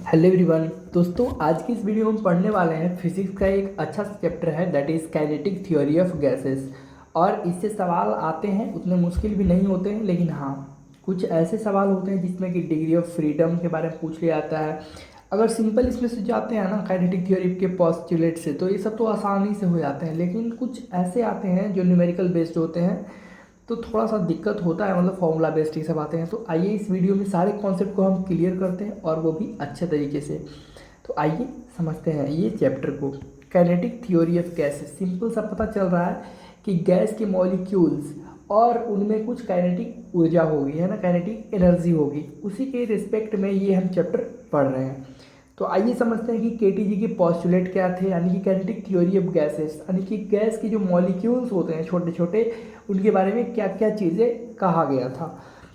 Hello everyone. दोस्तों, आज की इस वीडियो में हम पढ़ने वाले हैं फिजिक्स का एक अच्छा चैप्टर है that is kinetic theory of gases. और इससे सवाल आते हैं, उतने मुश्किल भी नहीं होते हैं, लेकिन हाँ कुछ ऐसे सवाल होते हैं जिसमें कि डिग्री ऑफ फ्रीडम के बारे में पूछ लिया जाता है। अगर सिंपल इसमें से जाते हैं ना काइनेटिक थ्योरी के पोस्टुलेट से, तो ये सब तो आसानी से हो जाते हैं, लेकिन कुछ ऐसे आते हैं जो न्यूमेरिकल बेस्ड होते हैं तो थोड़ा सा दिक्कत होता है, मतलब फॉर्मूला बेस्ड ये सब आते हैं। तो आइए इस वीडियो में सारे कॉन्सेप्ट को हम क्लियर करते हैं और वो भी अच्छे तरीके से। तो आइए समझते हैं ये चैप्टर को। Kinetic theory of gases, simple सा पता चल रहा है कि गैस के मॉलिक्यूल्स और उनमें कुछ काइनेटिक ऊर्जा होगी, है ना, काइनेटिक एनर्जी होगी, उसी के रिस्पेक्ट में ये हम चैप्टर पढ़ रहे हैं। तो आइए समझते हैं कि केटीजी के पॉस्टुलेट क्या थे, यानी कि काइनेटिक थ्योरी ऑफ गैसेस, यानी कि गैस के जो मॉलिक्यूल्स होते हैं छोटे छोटे, उनके बारे में क्या क्या चीज़ें कहा गया था।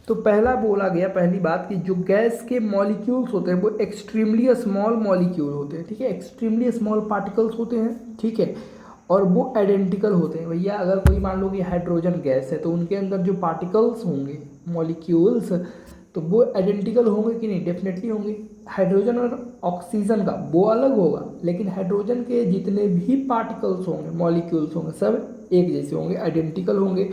तो पहला बोला गया, पहली बात कि जो गैस के मॉलिक्यूल्स होते हैं वो एक्सट्रीमली स्मॉल मॉलिक्यूल होते हैं, ठीक है, एक्सट्रीमली स्मॉल पार्टिकल्स होते हैं, ठीक है, और वो आइडेंटिकल होते हैं। भैया अगर कोई मान लो कि हाइड्रोजन गैस है तो उनके अंदर जो पार्टिकल्स होंगे, मॉलिक्यूल्स, तो वो आइडेंटिकल होंगे कि नहीं? डेफिनेटली होंगे। हाइड्रोजन और ऑक्सीजन का वो अलग होगा, लेकिन हाइड्रोजन के जितने भी पार्टिकल्स होंगे, मॉलिक्यूल्स होंगे, सब एक जैसे होंगे, आइडेंटिकल होंगे,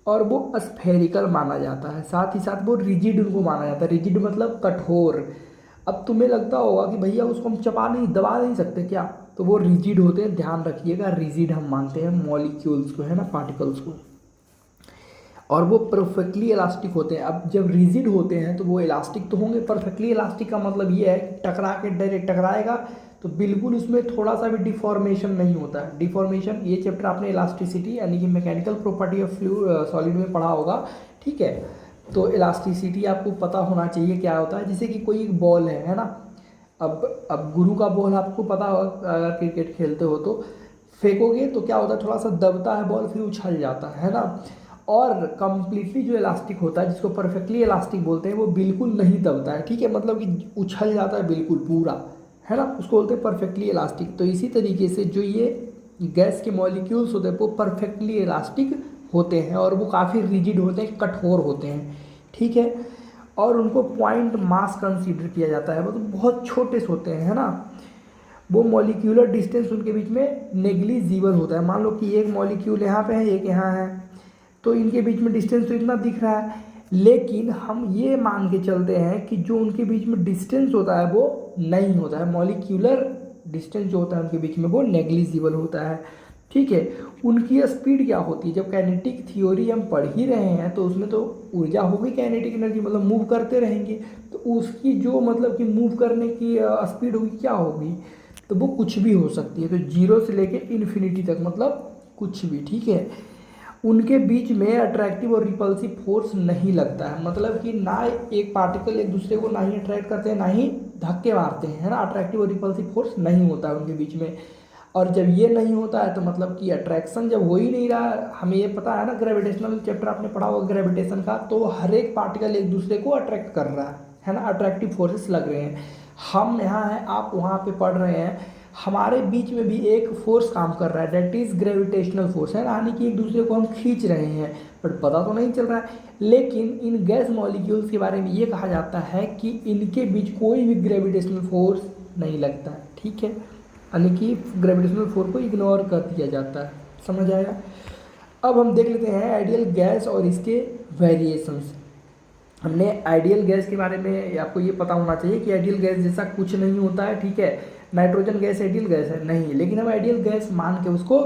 और वो स्फेरिकल माना जाता है। साथ ही साथ वो रिजिड उनको माना जाता है। रिजिड मतलब कठोर। अब तुम्हें लगता होगा कि भैया उसको हम चबा नहीं, दबा नहीं सकते क्या? तो वो रिजिड होते हैं, ध्यान रखिएगा, रिजिड हम मानते हैं मॉलिक्यूल्स को, है ना, पार्टिकल्स को। और वो परफेक्टली इलास्टिक होते हैं। अब जब रिजिड होते हैं तो वो इलास्टिक तो होंगे, परफेक्टली इलास्टिक का मतलब ये है कि टकरा के डायरेक्ट टकराएगा तो बिल्कुल उसमें थोड़ा सा भी डिफॉर्मेशन नहीं होता है। डिफॉर्मेशन, ये चैप्टर आपने इलास्टिसिटी यानी कि मैकेनिकल प्रॉपर्टी ऑफ सॉलिड में पढ़ा होगा, ठीक है। तो इलास्टिसिटी आपको पता होना चाहिए क्या होता है। जैसे कि कोई एक बॉल है ना, अब गुरु का बॉल आपको पता होगा, अगर क्रिकेट खेलते हो तो फेंकोगे तो क्या होता है, थोड़ा सा दबता है बॉल, फिर उछल जाता है ना। और कम्प्लीटली जो इलास्टिक होता है, जिसको परफेक्टली इलास्टिक बोलते हैं, वो बिल्कुल नहीं दबता है, ठीक है, मतलब कि उछल जाता है बिल्कुल पूरा, है ना, उसको बोलते हैं परफेक्टली इलास्टिक। तो इसी तरीके से जो ये गैस के मॉलिक्यूल्स होते हैं वो परफेक्टली इलास्टिक होते हैं और वो काफ़ी रिजिड होते हैं, कठोर होते हैं, ठीक है। और उनको पॉइंट मास कंसीडर किया जाता है, मतलब बहुत छोटे से होते हैं, है ना। वो मॉलिक्यूलर डिस्टेंस उनके बीच में नेग्लिजिबल होता है। मान लो कि एक मॉलिक्यूल यहाँ पे है, एक यहाँ है, तो इनके बीच में डिस्टेंस तो इतना दिख रहा है, लेकिन हम ये मान के चलते हैं कि जो उनके बीच में डिस्टेंस होता है वो नहीं होता है। मॉलिक्यूलर डिस्टेंस जो होता है उनके बीच में वो नेग्लिजिबल होता है, ठीक है। उनकी स्पीड क्या होती है? जब काइनेटिक थ्योरी हम पढ़ ही रहे हैं तो उसमें तो ऊर्जा होगी, काइनेटिक एनर्जी, मतलब मूव करते रहेंगे, तो उसकी जो मतलब कि मूव करने की स्पीड होगी, क्या होगी? तो वो कुछ भी हो सकती है। तो जीरो से लेके इन्फिनिटी तक, मतलब कुछ भी, ठीक है। उनके बीच में अट्रैक्टिव और रिपल्सिव फोर्स नहीं लगता है, मतलब कि ना एक पार्टिकल एक दूसरे को ना ही अट्रैक्ट करते हैं ना ही धक्के मारते हैं, है ना। अट्रैक्टिव और रिपल्सिव फोर्स नहीं होता है उनके बीच में। और जब ये नहीं होता है तो मतलब कि अट्रैक्शन जब हो ही नहीं रहा, हमें ये पता है ना, ग्रेविटेशनल चैप्टर आपने पढ़ा होगा ग्रेविटेशन का, तो हर एक पार्टिकल एक दूसरे को अट्रैक्ट कर रहा है ना, अट्रैक्टिव फोर्सेस लग रहे हैं। हम यहाँ हैं, आप वहाँ पे पढ़ रहे हैं, हमारे बीच में भी एक फोर्स काम कर रहा है, दैट इज ग्रेविटेशनल फोर्स, है ना, यानी कि एक दूसरे को हम खींच रहे हैं, बट पता तो नहीं चल रहा है। लेकिन इन गैस मॉलिक्यूल्स के बारे में ये कहा जाता है कि इनके बीच कोई भी ग्रेविटेशनल फोर्स नहीं लगता है, ठीक है, यानी कि ग्रेविटेशनल फोर्स को इग्नोर कर दिया जाता है। समझ आया? अब हम देख लेते हैं आइडियल गैस और इसके वेरिएशंस। हमने आइडियल गैस के बारे में आपको ये पता होना चाहिए कि आइडियल गैस जैसा कुछ नहीं होता है, ठीक है। नाइट्रोजन गैस आइडियल गैस है नहीं, लेकिन हम आइडियल गैस मान के उसको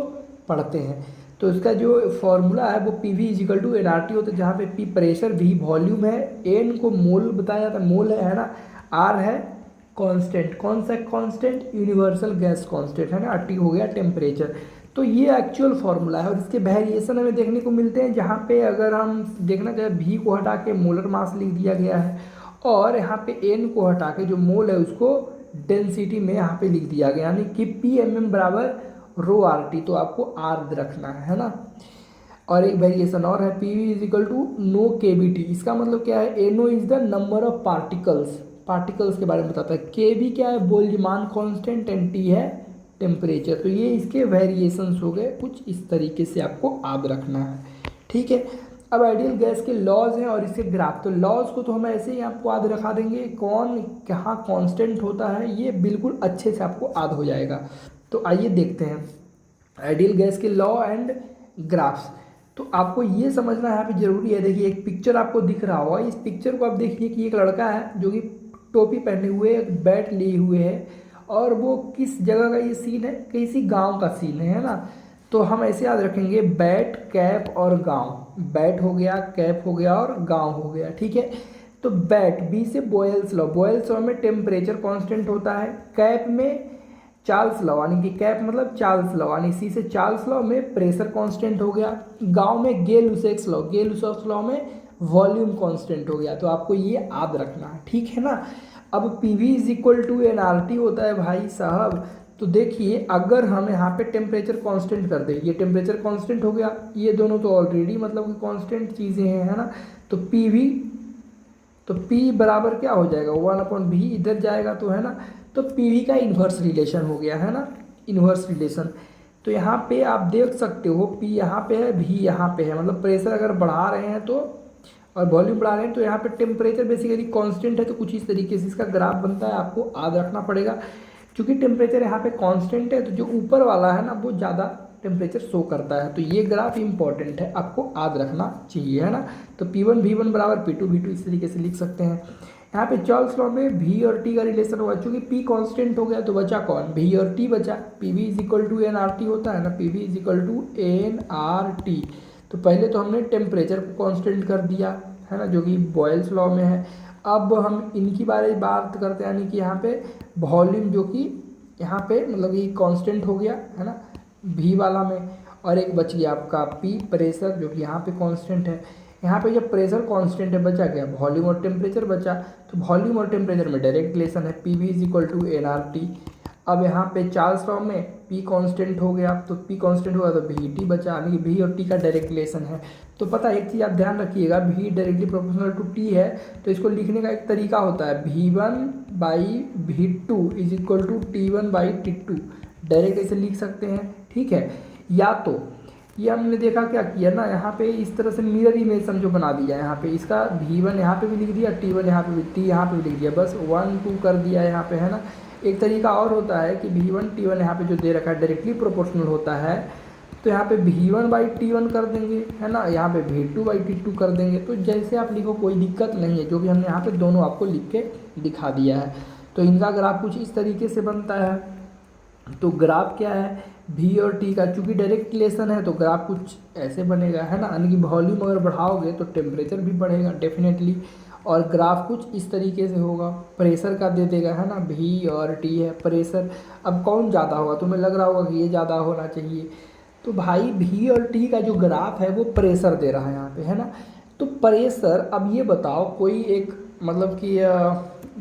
पढ़ते हैं। तो इसका जो फॉर्मूला है वो P V is equal to N R T होता है, जहाँ पे पी प्रेशर, वी वॉल्यूम है, एन को मोल बताया जाता है, मोल है ना, आर है कांस्टेंट, कौन सा कांस्टेंट? यूनिवर्सल गैस कांस्टेंट, है ना, टी हो गया टेम्परेचर। तो ये एक्चुअल फार्मूला है और इसके वेरिएशन हमें देखने को मिलते हैं, जहाँ पे अगर हम देखना चाहे भी को हटा के मोलर मास लिख दिया गया है और यहाँ पे एन को हटा के जो मोल है उसको डेंसिटी में यहाँ पे लिख दिया गया, यानी कि पी एम एम बराबर रो आर टी, तो आपको आर रखना है ना। और एक वेरिएशन और है, P V is equal to no K B T. इसका मतलब क्या है? N o is the number of particles, particles के बारे में बताता है। के बी क्या है? बोल्ट्जमान कांस्टेंट, एंड टी है टेम्परेचर। तो ये इसके वेरिएशंस हो गए, कुछ इस तरीके से आपको याद रखना है, ठीक है। अब आइडियल गैस के लॉज हैं और इसके ग्राफ। तो लॉज को तो हम ऐसे ही आपको याद रखा देंगे, कौन कहाँ कांस्टेंट होता है ये बिल्कुल अच्छे से आपको याद हो जाएगा। तो आइए देखते हैं आइडियल गैस के लॉ एंड ग्राफ्स। तो आपको ये समझना यहाँ पे जरूरी है। देखिए एक पिक्चर आपको दिख रहा होगा, इस पिक्चर को आप देखिए कि एक लड़का है जो कि टोपी पहने हुए एक बैट लिए हुए है, और वो किस जगह का ये सीन है, किसी गांव का सीन है ना। तो हम ऐसे याद रखेंगे बैट, कैप और गांव। बैट हो गया, कैप हो गया और गांव हो गया, ठीक है। तो बैट, बी से बॉयल्स लॉ, बॉयल्स लॉ में टेम्परेचर कांस्टेंट होता है। कैप में चार्ल्स लॉ यानी कि कैप मतलब चार्ल्स लॉ यानी सी से चार्ल्स लॉ में प्रेशर कांस्टेंट हो गया। गांव में गेल-लुसाक्स लॉ, गेल-लुसाक्स लॉ में वॉल्यूम कांस्टेंट हो गया। तो आपको ये याद रखना है, ठीक है ना। अब PV is equal to NRT होता है भाई साहब। तो देखिए अगर हम यहाँ पे टेम्परेचर कांस्टेंट कर दें, ये टेम्परेचर कांस्टेंट हो गया, ये दोनों तो ऑलरेडी मतलब कि कांस्टेंट चीज़ें हैं, है ना। तो पीवी, तो P बराबर क्या हो जाएगा, 1/v इधर जाएगा तो, है ना। तो PV का इन्वर्स रिलेशन हो गया, है ना, इन्वर्स रिलेशन। तो यहाँ पे आप देख सकते हो P यहाँ पे है, V यहाँ पे है, मतलब प्रेशर अगर बढ़ा रहे हैं तो और वॉल्यूम बढ़ा रहे हैं तो यहाँ पे टेम्परेचर बेसिकली कांस्टेंट है। तो कुछ इस तरीके से इसका ग्राफ बनता है, आपको याद रखना पड़ेगा। क्योंकि टेम्परेचर यहाँ पे कांस्टेंट है तो जो ऊपर वाला है ना वो ज़्यादा टेम्परेचर शो करता है। तो ये ग्राफ इंपॉर्टेंट है, आपको याद रखना चाहिए, है ना। तो P1 V1 बराबर P2 V2 इस तरीके से लिख सकते हैं। यहाँ पे चार्ल्स लॉ में V और T का रिलेशन हुआ, चूंकि P कांस्टेंट हो गया तो बचा कौन, V और T बचा। PV is equal to NRT होता है ना, PV is equal to NRT। तो पहले तो हमने टेम्परेचर को कांस्टेंट कर दिया, है ना, जो कि बॉयल्स लॉ में है। अब हम इनकी बारे में बात करते हैं, यानी कि यहाँ पे वॉल्यूम जो कि यहाँ पे मतलब ये कांस्टेंट हो गया, है ना, V वाला में। और एक बच गया आपका P प्रेशर, जो कि यहाँ पे कांस्टेंट है। यहाँ पे जब प्रेशर कांस्टेंट है बचा क्या, वॉल्यूम और टेम्परेचर बचा। तो वॉल्यूम और टेम्परेचर में डायरेक्ट रिलेशन है, PV is equal to NRT। अब यहाँ पे चार्ल्स लॉ में P कांस्टेंट हो गया, तो P कांस्टेंट हुआ तो VT बचा, यानी कि V और T का डायरेक्ट रिलेशन है। तो पता है एक चीज़ आप ध्यान रखिएगा, V directly proportional to T है, तो इसको लिखने का एक तरीका होता है V1/V2 is equal to T1/T2। Direct ऐसे लिख सकते हैं, ठीक है। या तो ये हमने देखा क्या किया ना, यहाँ पे इस तरह से मिरर इमेज समझो बना दिया। यहाँ पे इसका V1 यहाँ पे भी लिख दिया, T1 यहाँ पे भी, T यहाँ पे भी लिख दिया, बस 1 2 कर दिया यहाँ पे, है ना। एक तरीका और होता है कि V1 T1 यहाँ पे जो दे रखा है डायरेक्टली प्रोपोर्शनल होता है, तो यहाँ पे V1/T1 कर देंगे, है ना, यहाँ पे V2/T2 कर देंगे। तो जैसे आप लिखो कोई दिक्कत नहीं है, जो भी हमने यहाँ पे दोनों आपको लिख के दिखा दिया है। तो इनका ग्राफ कुछ इस तरीके से बनता है। तो ग्राफ क्या है, V और T का चूंकि डायरेक्ट रिलेशन है तो ग्राफ कुछ ऐसे बनेगा, है ना, यानी कि वॉल्यूम अगर बढ़ाओगे तो टेम्परेचर भी बढ़ेगा डेफिनेटली। और ग्राफ कुछ इस तरीके से होगा, प्रेशर का दे देगा, है ना, V और T है प्रेशर। अब कौन ज़्यादा होगा, तुम्हें लग रहा होगा कि ये ज़्यादा होना चाहिए। तो भाई V और T का जो ग्राफ है वो प्रेशर दे रहा है यहाँ पे, है ना। तो प्रेशर, अब ये बताओ कोई एक मतलब कि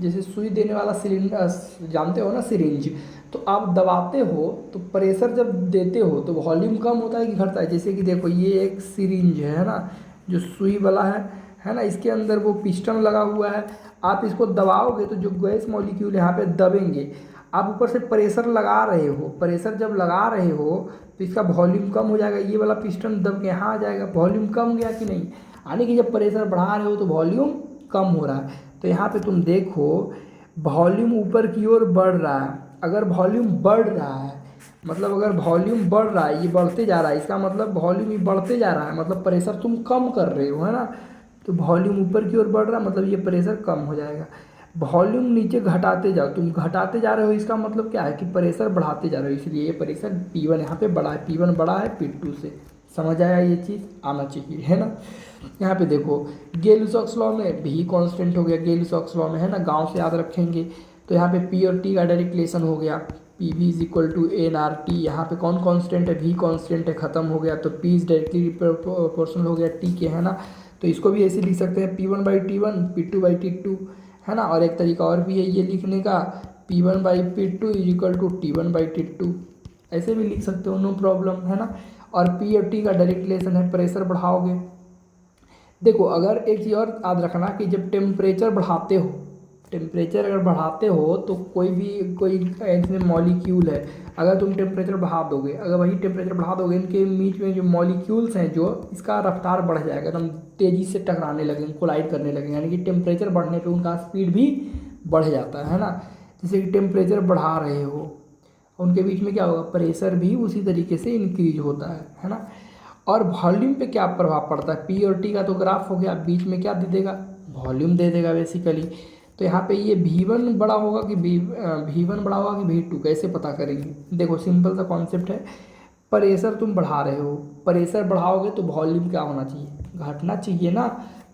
जैसे सुई देने वाला सिलेंडर जानते हो ना, सिरिंज, तो आप दबाते हो तो प्रेशर जब देते हो तो वॉल्यूम कम होता है कि घटता है। जैसे कि देखो ये एक सिरिंज है ना, जो सुई वाला है ना, इसके अंदर वो पिस्टन लगा हुआ है। आप इसको दबाओगे तो जो गैस मॉलिक्यूल यहाँ पे दबेंगे, आप ऊपर से प्रेशर लगा रहे हो, प्रेशर जब लगा रहे हो तो इसका वॉल्यूम कम हो जाएगा, ये वाला पिस्टन दब के यहाँ आ जाएगा, वॉल्यूम कम गया कि नहीं। यानी कि जब प्रेशर बढ़ा रहे हो तो वॉल्यूम कम हो रहा है। तो यहाँ पे तुम देखो वॉल्यूम ऊपर की ओर बढ़ रहा है। अगर वॉल्यूम बढ़ रहा है मतलब अगर वॉल्यूम बढ़ रहा है, ये बढ़ते जा रहा है, इसका मतलब वॉल्यूम ही बढ़ते जा रहा है, मतलब प्रेशर तुम कम कर रहे हो, है ना। तो वॉल्यूम ऊपर की ओर बढ़ रहा है मतलब ये प्रेशर कम हो जाएगा। वॉल्यूम नीचे घटाते जाओ, तुम घटाते जा रहे हो, इसका मतलब क्या है कि प्रेशर बढ़ाते जा रहे हो, इसलिए ये प्रेशर P1 यहाँ पे बड़ा है, P1 बड़ा है P2 से। समझ आया, ये चीज़ आना चाहिए, है ना। यहाँ पे देखो गेल-लुसाक्स लॉ में V कांस्टेंट हो गया, गेल-लुसाक्स लॉ में, है ना, गांव से याद रखेंगे। तो यहाँ पे P और T का डायरेक्ट रिलेशन हो गया, PV is equal to NRT। यहाँ पे कौन कांस्टेंट है, V कांस्टेंट है, खत्म हो गया। तो P इज डायरेक्टली प्रोपोर्शनल हो गया T के, है ना। तो इसको भी ऐसे लिख सकते हैं P1/T1 P2/T2, है ना। और एक तरीका और भी है ये लिखने का, P1/P2 is equal to T1/T2, ऐसे भी लिख सकते हो, नो प्रॉब्लम, है ना। और P और T का डायरेक्ट रिलेशन है, प्रेशर बढ़ाओगे। देखो अगर एक चीज़ और याद रखना कि जब टेम्परेचर बढ़ाते हो, टेम्परेचर अगर बढ़ाते हो तो कोई इसमें मॉलिक्यूल है, अगर तुम टेम्परेचर बढ़ा दोगे, अगर वही टेम्परेचर बढ़ा दोगे, इनके बीच में जो मॉलिक्यूल्स हैं जो इसका रफ्तार बढ़ जाएगा, एकदम तेज़ी से टकराने लगेंगे, कोलाइड करने लगेंगे, यानी कि टेम्परेचर बढ़ने पे उनका स्पीड भी बढ़ जाता है ना। जैसे कि टेम्परेचर बढ़ा रहे हो, उनके बीच में क्या होगा, प्रेशर भी उसी तरीके से इंक्रीज होता है ना। और वॉल्यूम पे क्या प्रभाव पड़ता है, पी और टी का तो ग्राफ हो गया, बीच में क्या दे देगा, वॉल्यूम दे देगा बेसिकली। तो यहाँ पे ये V1 बड़ा होगा कि V1 बड़ा होगा कि V2, कैसे पता करेंगे। देखो सिंपल सा कॉन्सेप्ट है, प्रेशर तुम बढ़ा रहे हो, प्रेशर बढ़ाओगे तो वॉल्यूम क्या होना चाहिए, घटना चाहिए ना।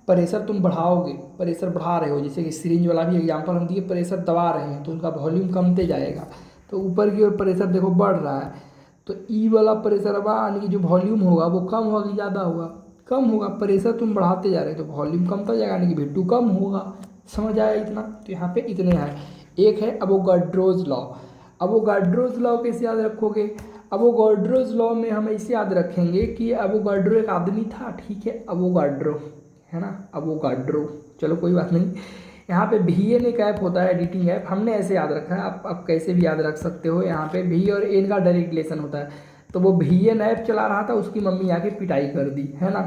प्रेशर तुम बढ़ाओगे, प्रेशर बढ़ा रहे हो, जैसे कि सिरिंज वाला भी एग्जाम्पल हम दिए, प्रेशर दबा रहे हैं तो उनका वॉल्यूम कमते जाएगा, तो ऊपर की ओर प्रेशर देखो बढ़ रहा है, तो ई वाला प्रेशर अब यानी कि जो वॉल्यूम होगा वो कम होगा कि ज़्यादा होगा, कम होगा। प्रेशर तुम बढ़ाते जा रहे हो तो वॉल्यूम कमता जाएगा, यानी कि V2 कम होगा। समझ आया इतना, तो यहाँ पे इतने हैं। एक है अवोगाड्रोज लॉ। अवोगाड्रोज लॉ कैसे याद रखोगे, अवोगाड्रोज लॉ में हम ऐसे याद रखेंगे कि अवोगाड्रो एक आदमी था, ठीक है, अवोगाड्रो है ना, अवोगाड्रो, चलो कोई बात नहीं। यहाँ पे VN एक ऐप होता है, एडिटिंग ऐप, हमने ऐसे याद रखा है, आप कैसे भी याद रख सकते हो। यहाँ पे V और N का डायरेक्ट रिलेशन होता है, तो वो VN ऐप चला रहा था, उसकी मम्मी आके पिटाई कर दी, है ना।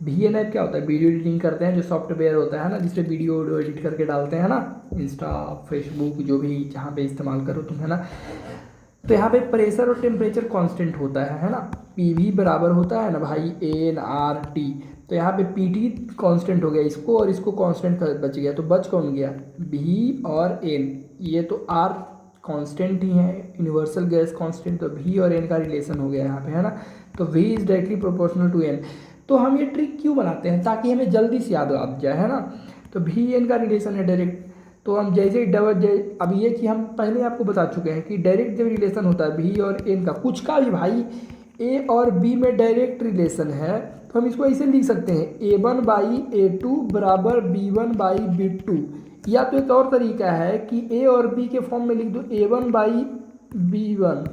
VN ऐप क्या होता है, वीडियो एडिटिंग करते हैं, जो सॉफ्टवेयर होता है ना, जिससे वीडियो एडिट करके डालते हैं ना, इंस्टा, फेसबुक, जो भी जहाँ पे इस्तेमाल करो तुम, है ना। तो यहाँ पे प्रेशर और टेम्परेचर कांस्टेंट होता है ना, PV बराबर होता है ना भाई NRT। तो यहाँ पे PT कांस्टेंट हो गया, इसको और इसको कांस्टेंट बच गया, तो बच कौन गया, V और N, ये तो R कांस्टेंट ही है, यूनिवर्सल गैस कांस्टेंट, तो V और N का रिलेशन हो गया यहाँ पे, है ना। तो V is directly proportional to N। तो हम ये ट्रिक क्यों बनाते हैं, ताकि हमें जल्दी से याद आ जाए, है ना। तो V N का रिलेशन है डायरेक्ट, तो हम जैसे अब ये कि हम पहले आपको बता चुके हैं कि डायरेक्ट जब रिलेशन होता है V और N का, कुछ का भी भाई A और B में डायरेक्ट रिलेशन है, तो हम इसको ऐसे लिख सकते हैं A1/A2 बराबर B1/B2। या तो एक और तरीका है कि A और B के फॉर्म में लिख दो A1/B1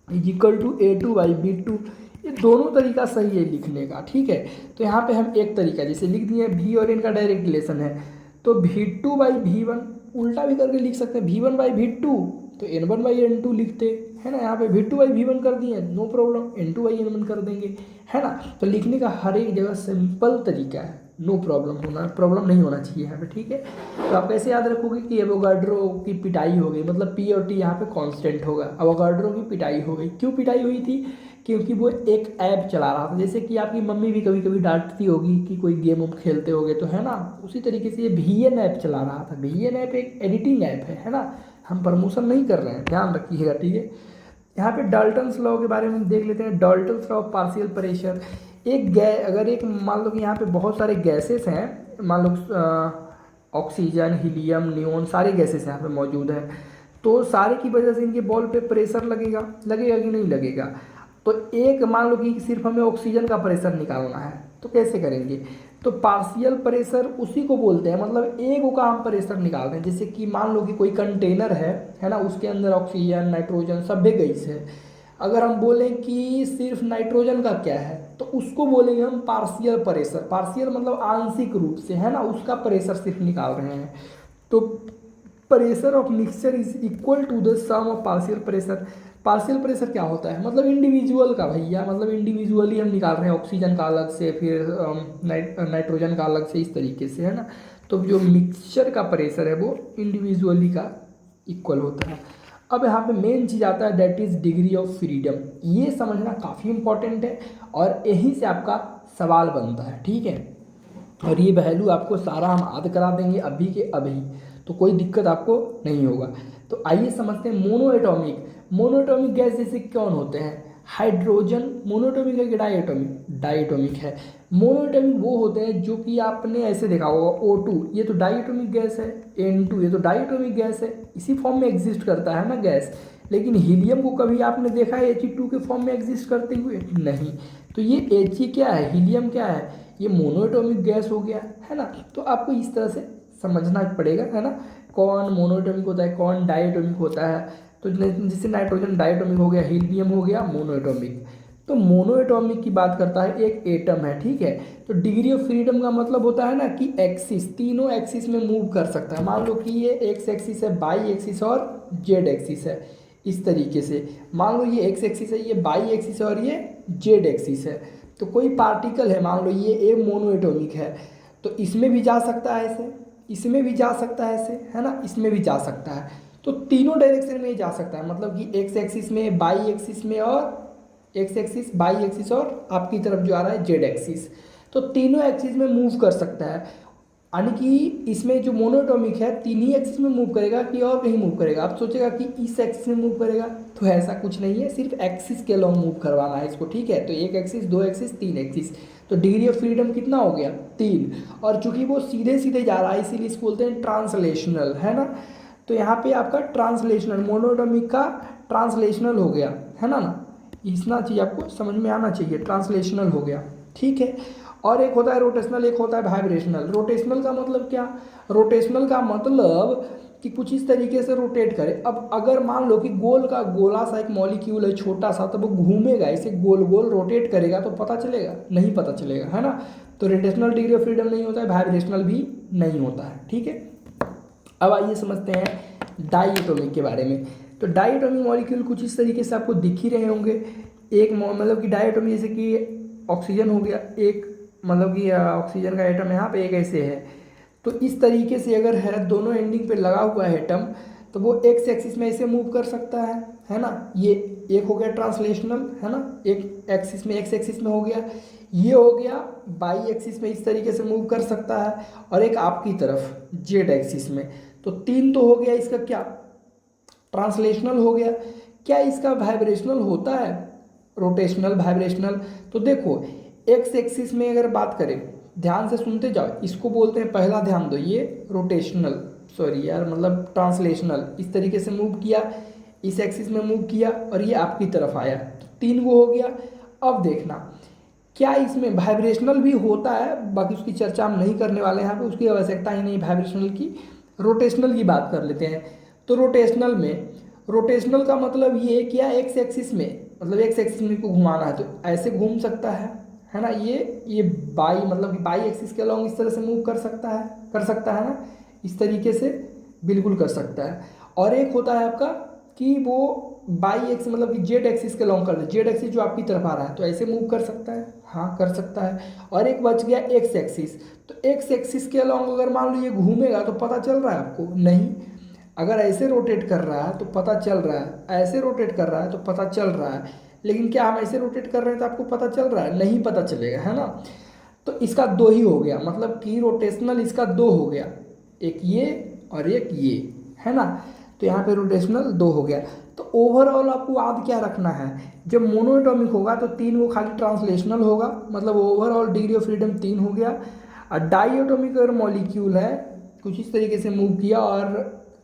is equal to A2/B2। ये दोनों तरीका सही है लिखने का, ठीक है। तो यहाँ पे हम एक तरीका जैसे लिख दिए, V और N का डायरेक्ट रिलेशन है, तो V2/V1 उल्टा भी करके लिख सकते हैं, V1/V2 तो N1/N2 लिखते है ना। यहाँ पे V2/V1 कर दिए, नो प्रॉब्लम, N2/N1 कर देंगे, है ना। तो लिखने का हर एक जगह सिंपल तरीका है, नो प्रॉब्लम नहीं होना चाहिए यहाँ पे, ठीक है। तो आप कैसे याद रखोगे कि एवोगाड्रो की पिटाई हो गई, मतलब P और T यहाँ पे कांस्टेंट होगा, एवोगाड्रो की पिटाई हो गई। क्यों पिटाई हुई थी, क्योंकि वो एक ऐप चला रहा था, जैसे कि आपकी मम्मी भी कभी कभी डांटती होगी कि कोई गेम उम खेलते होगे तो, है ना। उसी तरीके से ये VN ऐप चला रहा था। VN ऐप एक एडिटिंग ऐप है ना, हम प्रमोशन नहीं कर रहे हैं, ध्यान रखिएगा, ठीक है। यहाँ पे डाल्टन्स लॉ के बारे में देख लेते हैं, Dalton's law of partial pressure. अगर एक मान लो कि यहाँ पे बहुत सारे गैसेस हैं, मान लो ऑक्सीजन, हीलियम, नियोन, सारे गैसेस यहाँ पे मौजूद हैं, तो सारे की वजह से इनके बॉल पे प्रेशर लगेगा कि नहीं लगेगा। तो एक मान लो कि सिर्फ हमें ऑक्सीजन का प्रेशर निकालना है, तो कैसे करेंगे, तो पार्शियल प्रेशर उसी को बोलते हैं, मतलब एक का हम प्रेशर निकालते हैं। जैसे कि मान लो कि कोई कंटेनर है ना, उसके अंदर ऑक्सीजन, नाइट्रोजन सभी गैस है, अगर हम बोलें कि सिर्फ नाइट्रोजन का क्या है, तो उसको बोलेंगे हम पार्शियल प्रेशर। पार्शियल मतलब आंशिक रूप से, है ना, उसका प्रेशर सिर्फ निकाल रहे हैं। तो pressure of mixture is equal to the sum of partial pressure. Partial pressure क्या होता है, मतलब इंडिविजुअल का भैया, मतलब इंडिविजुअली हम निकाल रहे हैं, ऑक्सीजन का अलग से, फिर नाइट्रोजन का अलग से, इस तरीके से, है ना। तो जो मिक्सचर का प्रेशर है वो इंडिविजुअली का इक्वल होता है। अब यहाँ पे मेन चीज़ आता है, that is degree of freedom. ये समझना काफ़ी इंपॉर्टेंट है और यहीं से आपका सवाल बनता है, ठीक है। और ये वैल्यू आपको सारा हम याद करा देंगे अभी के अभी, तो कोई दिक्कत आपको नहीं होगा। तो आइए समझते हैं मोनोएटॉमिक गैस जैसे कौन होते हैं, हाइड्रोजन मोनोएटॉमिक है कि डाइएटॉमिक है। मोनोएटॉमिक वो होते हैं जो कि आपने ऐसे देखा होगा, O2 ये तो डाइएटॉमिक गैस है, N2 ये तो डाइएटॉमिक गैस है, इसी फॉर्म में एग्जिस्ट करता है ना गैस। लेकिन हीलियम को कभी आपने देखा है He2 के फॉर्म में एग्जिस्ट करते हुए, नहीं। तो ये He क्या है, हीलियम क्या है, ये मोनोएटॉमिक गैस हो गया, है ना। तो आपको इस तरह से समझना पड़ेगा, है ना, कौन मोनोएटॉमिक होता है, कौन डाइएटॉमिक होता है। तो जैसे नाइट्रोजन डाइएटॉमिक हो गया, हीलियम हो गया मोनोएटॉमिक। तो मोनो एटॉमिक की बात करता है एक एटम है, ठीक है। तो डिग्री ऑफ फ्रीडम का मतलब होता है ना कि एक्सिस, तीनों एक्सिस में मूव कर सकता है। मान लो कि ये एक्स एक्सिस है, बाई एक्सिस और जेड एक्सिस है, इस तरीके से। मान लो ये एक्स एक्सिस है, ये बाई एक्सिस है और ये जेड एक्सिस है। तो कोई पार्टिकल है, मान लो ये मोनो एटॉमिक है, तो इसमें भी जा सकता है ऐसे, इसमें भी जा सकता है ऐसे, है ना, इसमें भी जा सकता है। तो तीनों डायरेक्शन में ही जा सकता है, मतलब कि एक्स एक्सिस में, बाई एक्सिस में, और एक्स एक्सिस, बाई एक्सिस, और आपकी तरफ जो आ रहा है जेड एक्सिस। तो तीनों एक्सिस में मूव कर सकता है। यानी कि इसमें जो मोनोटॉमिक है तीन ही एक्सिस में मूव करेगा कि और कहीं मूव करेगा। आप सोचेगा कि इस एक्सिस में मूव करेगा, तो ऐसा कुछ नहीं है, सिर्फ एक्सिस के लॉन्ग मूव करवाना है इसको, ठीक है। तो एक एक्सिस, दो एक्सिस, तीन एक्सिस। तो डिग्री ऑफ फ्रीडम कितना हो गया, 3। और चूंकि वो सीधे सीधे जा रहा है इसीलिए इसको बोलते हैं ट्रांसलेशनल, है ना। तो यहाँ पे आपका ट्रांसलेशनल, मोनोटॉमिक का ट्रांसलेशनल हो गया, है ना। इतना चीज़ आपको समझ में आना चाहिए, ट्रांसलेशनल हो गया, ठीक है। और एक होता है रोटेशनल, एक होता है वाइब्रेशनल। रोटेशनल का मतलब क्या, रोटेशनल का मतलब कि कुछ इस तरीके से रोटेट करे। अब अगर मान लो कि गोल का गोला सा एक मॉलिक्यूल है छोटा सा, तो वो घूमेगा, इसे गोल गोल रोटेट करेगा, तो पता चलेगा, नहीं पता चलेगा, है ना। तो रोटेशनल डिग्री ऑफ फ्रीडम नहीं होता है, वाइब्रेशनल भी नहीं होता है, ठीक है। अब आइए समझते हैं डाईएटॉमिक के बारे में। तो डाईएटॉमिक मॉलिक्यूल कुछ इस तरीके से आपको दिख ही रहे होंगे। एक मतलब कि डाईएटॉमिक जैसे कि ऑक्सीजन हो गया, एक मतलब कि ऑक्सीजन का एटम यहाँ पे एक ऐसे है। तो इस तरीके से अगर है, दोनों एंडिंग पे लगा हुआ है एटम, तो वो एक्स एक्सिस में ऐसे मूव कर सकता है ना। ये एक हो गया ट्रांसलेशनल, है ना, एक एक्सिस में, एक्स एक्सिस में हो गया। ये हो गया बाई एक्सिस में, इस तरीके से मूव कर सकता है, और एक आपकी तरफ जेड एक्सिस में। तो 3 तो हो गया इसका क्या, ट्रांसलेशनल हो गया। क्या इसका वाइब्रेशनल होता है, रोटेशनल, वाइब्रेशनल? तो देखो एक्स एक्सिस में अगर बात करें, ध्यान से सुनते जाओ, इसको बोलते हैं, पहला ध्यान दो, ये रोटेशनल, सॉरी यार, मतलब ट्रांसलेशनल, इस तरीके से मूव किया, इस एक्सिस में मूव किया, और ये आपकी तरफ आया, तो 3 वो हो गया। अब देखना क्या इसमें वाइब्रेशनल भी होता है, बाकी उसकी चर्चा हम नहीं करने वाले हैं यहाँ पे, उसकी आवश्यकता ही नहीं वाइब्रेशनल की। रोटेशनल की बात कर लेते हैं। तो रोटेशनल में, रोटेशनल का मतलब ये क्या, एक्स एक्सिस में, मतलब एक्स एक्सिस में को घुमाना है, तो ऐसे घूम सकता है ना। ये बाई, मतलब कि बाई एक्सिस के अलॉन्ग इस तरह से मूव कर सकता है ना, इस तरीके से बिल्कुल कर सकता है। और एक होता है आपका कि वो बाई एक्स, मतलब कि जेड एक्सिस के लॉन्ग कर दे, जेड एक्सिस जो आपकी तरफ आ रहा है, तो ऐसे मूव कर सकता है, हाँ कर सकता है। और एक बच गया एक्स एक्सिस। तो एक्स एक्सिस के अलॉन्ग अगर मान लो ये घूमेगा, तो पता चल रहा है आपको, नहीं। अगर ऐसे रोटेट कर रहा है तो पता चल रहा है, ऐसे रोटेट कर रहा है तो पता चल रहा है, लेकिन क्या हम ऐसे रोटेट कर रहे हैं तो आपको पता चल रहा है, नहीं पता चलेगा, है ना। तो इसका 2 ही हो गया, मतलब कि रोटेशनल इसका 2 हो गया, एक ये और एक ये, है ना। तो यहाँ पे रोटेशनल 2 हो गया। तो ओवरऑल आपको याद क्या रखना है, जब मोनोएटॉमिक होगा तो 3 वो खाली ट्रांसलेशनल होगा, मतलब ओवरऑल डिग्री ऑफ फ्रीडम 3 हो गया। और डाईएटॉमिक अगर मॉलिक्यूल है, कुछ इस तरीके से मूव किया,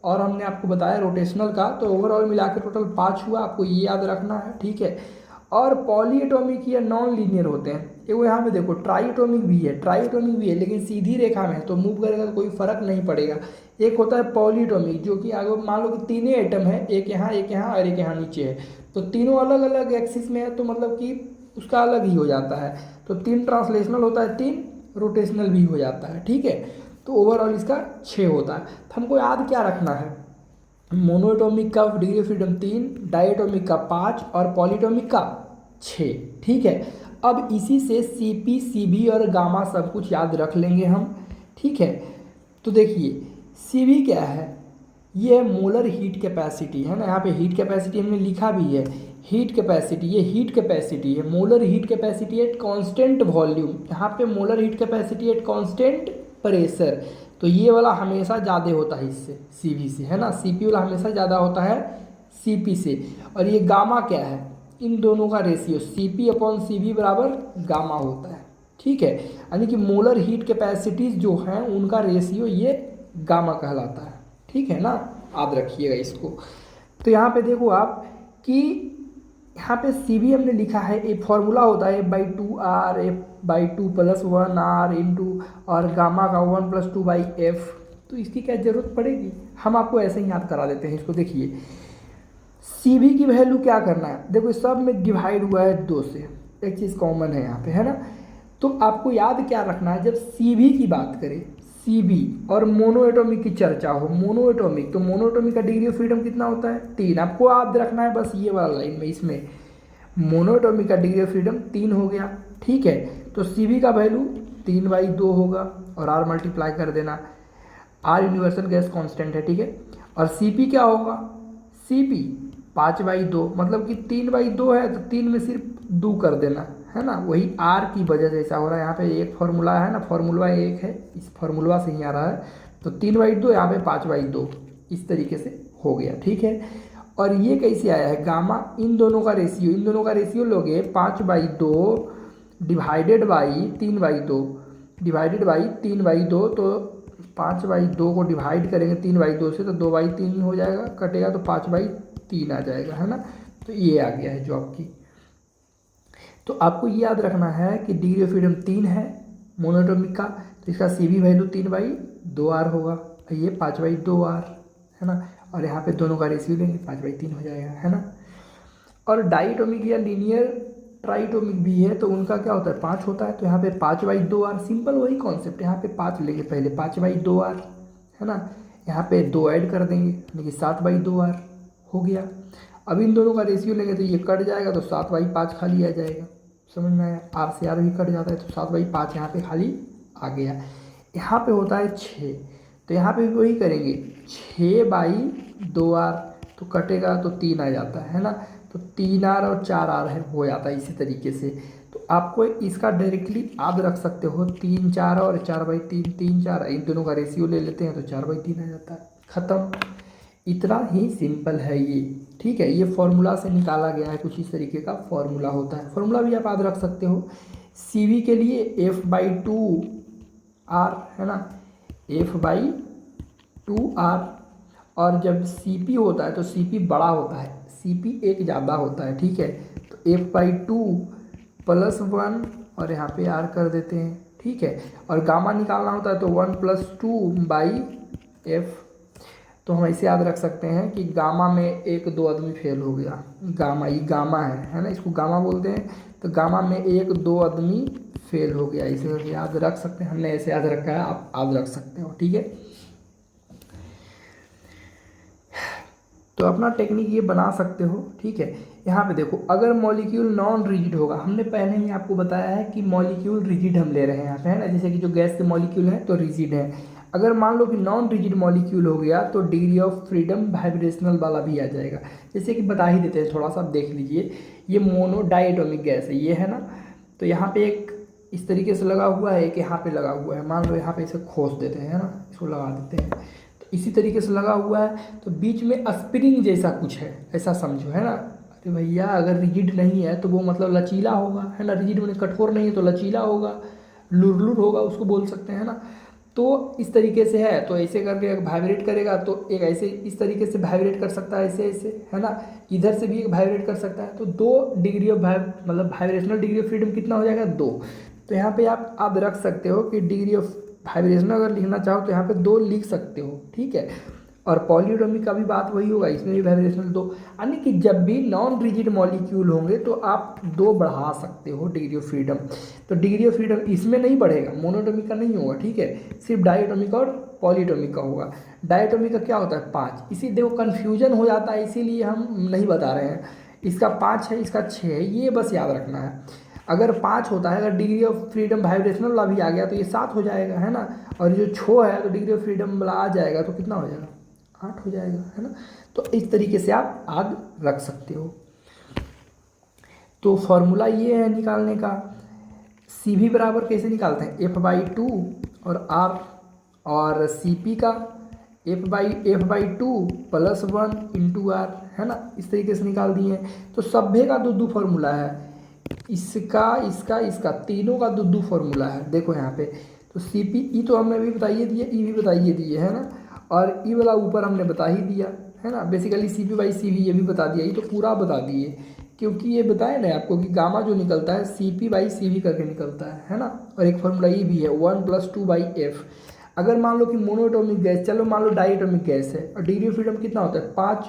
और हमने आपको बताया रोटेशनल का, तो ओवरऑल मिला के टोटल 5 हुआ, आपको ये याद रखना है, ठीक है। और पॉलीएटॉमिक या नॉन लीनियर होते हैं, ये वो यहाँ पे देखो ट्राईएटॉमिक भी है, ट्राईएटॉमिक भी है, लेकिन सीधी रेखा में तो मूव करेगा तो कोई फर्क नहीं पड़ेगा। एक होता है पॉलीएटॉमिक, जो कि आगे मान लो कि 3 एटम है, एक यहाँ, एक यहाँ और एक यहाँ नीचे है, तो तीनों अलग अलग एक्सिस में है, तो मतलब कि उसका अलग ही हो जाता है। तो 3 ट्रांसलेशनल होता है, 3 रोटेशनल भी हो जाता है, ठीक है। तो ओवरऑल इसका 6 होता है। तो हमको याद क्या रखना है, मोनोएटॉमिक का डिग्री ऑफ फ्रीडम 3, डाईएटॉमिक का 5 और पॉलीएटॉमिक का 6, ठीक है। अब इसी से सीपी, सीबी और गामा सब कुछ याद रख लेंगे हम, ठीक है। तो देखिए सीबी क्या है, ये है मोलर हीट कैपेसिटी, है ना। यहाँ पे हीट कैपेसिटी हमने लिखा भी है, हीट कैपेसिटी, ये हीट कैपेसिटी है, molar heat capacity at constant volume. यहाँ पे molar heat capacity at constant pressure, तो ये वाला हमेशा ज़्यादा होता है इससे, सीवी से, है ना। सीपी वाला हमेशा ज़्यादा होता है सीपी से। और ये गामा क्या है, इन दोनों का रेशियो सीपी अपॉन सीवी बराबर गामा होता है, ठीक है। यानी कि मोलर हीट कैपेसिटीज़ जो हैं उनका रेशियो ये गामा कहलाता है, ठीक है ना, याद रखिएगा इसको। तो यहाँ पे देखो आप कि यहाँ पे सी बी हमने लिखा है, एक फॉर्मूला होता है F/2R, F/2 + 1R इंटू, और गामा का 1 + 2/F। तो इसकी क्या ज़रूरत पड़ेगी, हम आपको ऐसे ही याद करा देते हैं इसको। देखिए सी वी की वैल्यू क्या करना है, देखो सब में डिवाइड हुआ है 2 से, एक चीज़ कॉमन है यहाँ पे, है ना। तो आपको याद क्या रखना है, जब सी वी की बात करें, सी वी और मोनोएटॉमिक की चर्चा हो, मोनोएटॉमिक, तो मोनोएटॉमिक का डिग्री ऑफ फ्रीडम कितना होता है 3। आपको याद रखना है बस ये वाला लाइन में, इसमें मोनोएटॉमिक का डिग्री ऑफ फ्रीडम 3 हो गया, ठीक है। तो सी वी का वैल्यू 3/2 होगा और आर मल्टीप्लाई कर देना, आर यूनिवर्सल गैस कांस्टेंट है, ठीक है। और सी पी क्या होगा, सी पी 5/2, मतलब कि 3/2 है तो 3 में सिर्फ 2 कर देना, है ना। वही आर की वजह से ऐसा हो रहा है, यहाँ पे एक फार्मूला है ना, फार्मूला एक है, इस फार्मूला से ही आ रहा है। तो 3/2 यहाँ पे 5/2 इस तरीके से हो गया, ठीक है। और ये कैसे आया है, गामा इन दोनों का रेशियो लोगे 5/2 डिवाइडेड बाई 3/2 डिवाइडेड बाई 3/2, तो 5/2 को डिवाइड करेंगे 3/2 से तो 2/3 हो जाएगा, कटेगा तो 5/3 आ जाएगा, है ना। तो ये आ गया है जो आपकी। तो आपको ये याद रखना है कि डिग्री ऑफ फ्रीडम 3 है मोनोएटॉमिक का, तो इसका सी वी वैल्यू 3/2r होगा, ये 5/2r, है ना। और यहाँ पे दोनों का रेशियो लेंगे 5/3 हो जाएगा, है ना। और डाइटोमिक या लीनियर ट्राइटोमिक भी है, तो उनका क्या होता है 5 होता है, तो यहाँ पे 5/2r, सिंपल वही कॉन्सेप्ट, यहाँ पे 5 लेंगे पहले 5/2r, है ना। यहाँ पे 2 ऐड कर देंगे यानी कि 7/2r हो गया। अब इन दोनों का रेशियो लेंगे तो ये कट जाएगा, तो 7/5 खाली आ जाएगा, समझ में आया। आर से आर भी कट जाता है तो 7/5 यहाँ पे खाली आ गया। यहाँ पे होता है 6, तो यहाँ पे भी वही करेंगे 6/2r, तो कटेगा तो 3 आ जाता है ना। तो 3r और 4r है हो जाता है इसी तरीके से। तो आपको इसका डायरेक्टली याद रख सकते हो 3 4 और 4/3, 3 4, इन दोनों का रेशियो ले लेते हैं तो 4/3 आ जाता है, ख़त्म। इतना ही सिंपल है ये, ठीक है। ये फॉर्मूला से निकाला गया है, कुछ इस तरीके का फॉर्मूला होता है। फॉर्मूला भी आप याद रख सकते हो, सी वी के लिए F/2r, है ना, F/2r। और जब सी पी होता है तो सी पी बड़ा होता है, सी पी एक ज़्यादा होता है, ठीक है। तो F/2 + 1 और यहाँ पे r कर देते हैं, ठीक है। और गामा निकालना होता है तो 1 + 2/f। तो हम ऐसे याद रख सकते हैं कि गामा में 1-2 आदमी फेल हो गया, गामा, ये गामा है ना, इसको गामा बोलते हैं। तो गामा में 1-2 आदमी फेल हो गया, इसे याद रख सकते हैं, हमने ऐसे याद रखा है, आप याद रख सकते हो, ठीक है। तो अपना टेक्निक ये बना सकते हो, ठीक है। यहाँ पे देखो, अगर मॉलिक्यूल नॉन रिजिड होगा, हमने पहले ही आपको बताया है कि मॉलिक्यूल रिजिड हम ले रहे हैं यहाँ पे, है ना, जैसे कि जो गैस के मॉलिक्यूल हैं तो रिजिड है। अगर मान लो कि नॉन रिजिड मॉलिक्यूल हो गया तो डिग्री ऑफ फ्रीडम वाइब्रेशनल वाला भी आ जाएगा, जैसे कि बता ही देते हैं, थोड़ा सा देख लीजिए। ये मोनो डाइएटोमिक गैस है, ये है ना। तो यहाँ पे एक इस तरीके से लगा हुआ है, एक यहाँ पे लगा हुआ है, मान लो यहाँ पे इसे खोस देते हैं, है ना, इसको लगा देते हैं, तो इसी तरीके से लगा हुआ है। तो बीच में स्प्रिंग जैसा कुछ है, ऐसा समझो, है ना। अरे भैया, अगर रिजिड नहीं है तो वो मतलब लचीला होगा, है ना। रिजिड मैंने कठोर नहीं है तो लचीला होगा, लुरलुर होगा, उसको बोल सकते हैं ना। तो इस तरीके से है, तो ऐसे करके वाइब्रेट करेगा तो एक ऐसे इस तरीके से वाइब्रेट कर सकता है, ऐसे ऐसे, है ना। इधर से भी एक वाइब्रेट कर सकता है, तो 2 डिग्री ऑफ मतलब वाइब्रेशनल डिग्री ऑफ फ्रीडम कितना हो जाएगा 2। तो यहाँ पे आप याद रख सकते हो कि डिग्री ऑफ वाइब्रेशन अगर लिखना चाहो तो यहाँ पे 2 लिख सकते हो, ठीक है। और पॉलीएटॉमिक का भी बात वही होगा, इसमें भी वाइब्रेशनल 2, यानी कि जब भी नॉन रिजिड मॉलिक्यूल होंगे तो आप 2 बढ़ा सकते हो डिग्री ऑफ फ्रीडम। तो डिग्री ऑफ फ्रीडम इसमें नहीं बढ़ेगा, मोनोएटॉमिक का नहीं होगा, ठीक है, सिर्फ डाइएटॉमिक और पॉलीएटॉमिक का होगा। डाइएटॉमिक का क्या होता है 5, इसी देखो कन्फ्यूजन हो जाता है, इसीलिए हम नहीं बता रहे हैं। इसका 5 है, इसका 6 है, ये बस याद रखना है। अगर 5 होता है, अगर डिग्री ऑफ फ्रीडम वाइब्रेशनल वाला भी आ गया तो ये 7 हो जाएगा, है ना। और जो 6 है तो डिग्री ऑफ फ्रीडम वाला आ जाएगा तो कितना हो जाएगा 8 हो जाएगा, है ना। तो इस तरीके से आप याद रख सकते हो। तो फॉर्मूला ये है निकालने का। सी वी बराबर कैसे निकालते हैं, F/2 और R, और सी पी का F/2 + 1 × R, है ना, इस तरीके से निकाल दिए। तो सभ्य का 2 फार्मूला है, इसका तीनों का 2 फार्मूला है, देखो यहाँ पे। तो सी पी ई तो हमने भी बताइए दिए, ई भी बताइए दिए, है ना। और ई वाला ऊपर हमने बता ही दिया, है ना। Basically C P by C V ये भी बता दिया, ये तो पूरा बता दिए, क्योंकि ये बताया ना आपको कि गामा जो निकलता है C P by C V करके निकलता है ना। और एक फार्मूला ये भी है 1 + 2/f। अगर मान लो कि मोनोएटॉमिक गैस, चलो मान लो डाइएटॉमिक गैस है और डिग्री ऑफ फ्रीडम कितना होता है 5,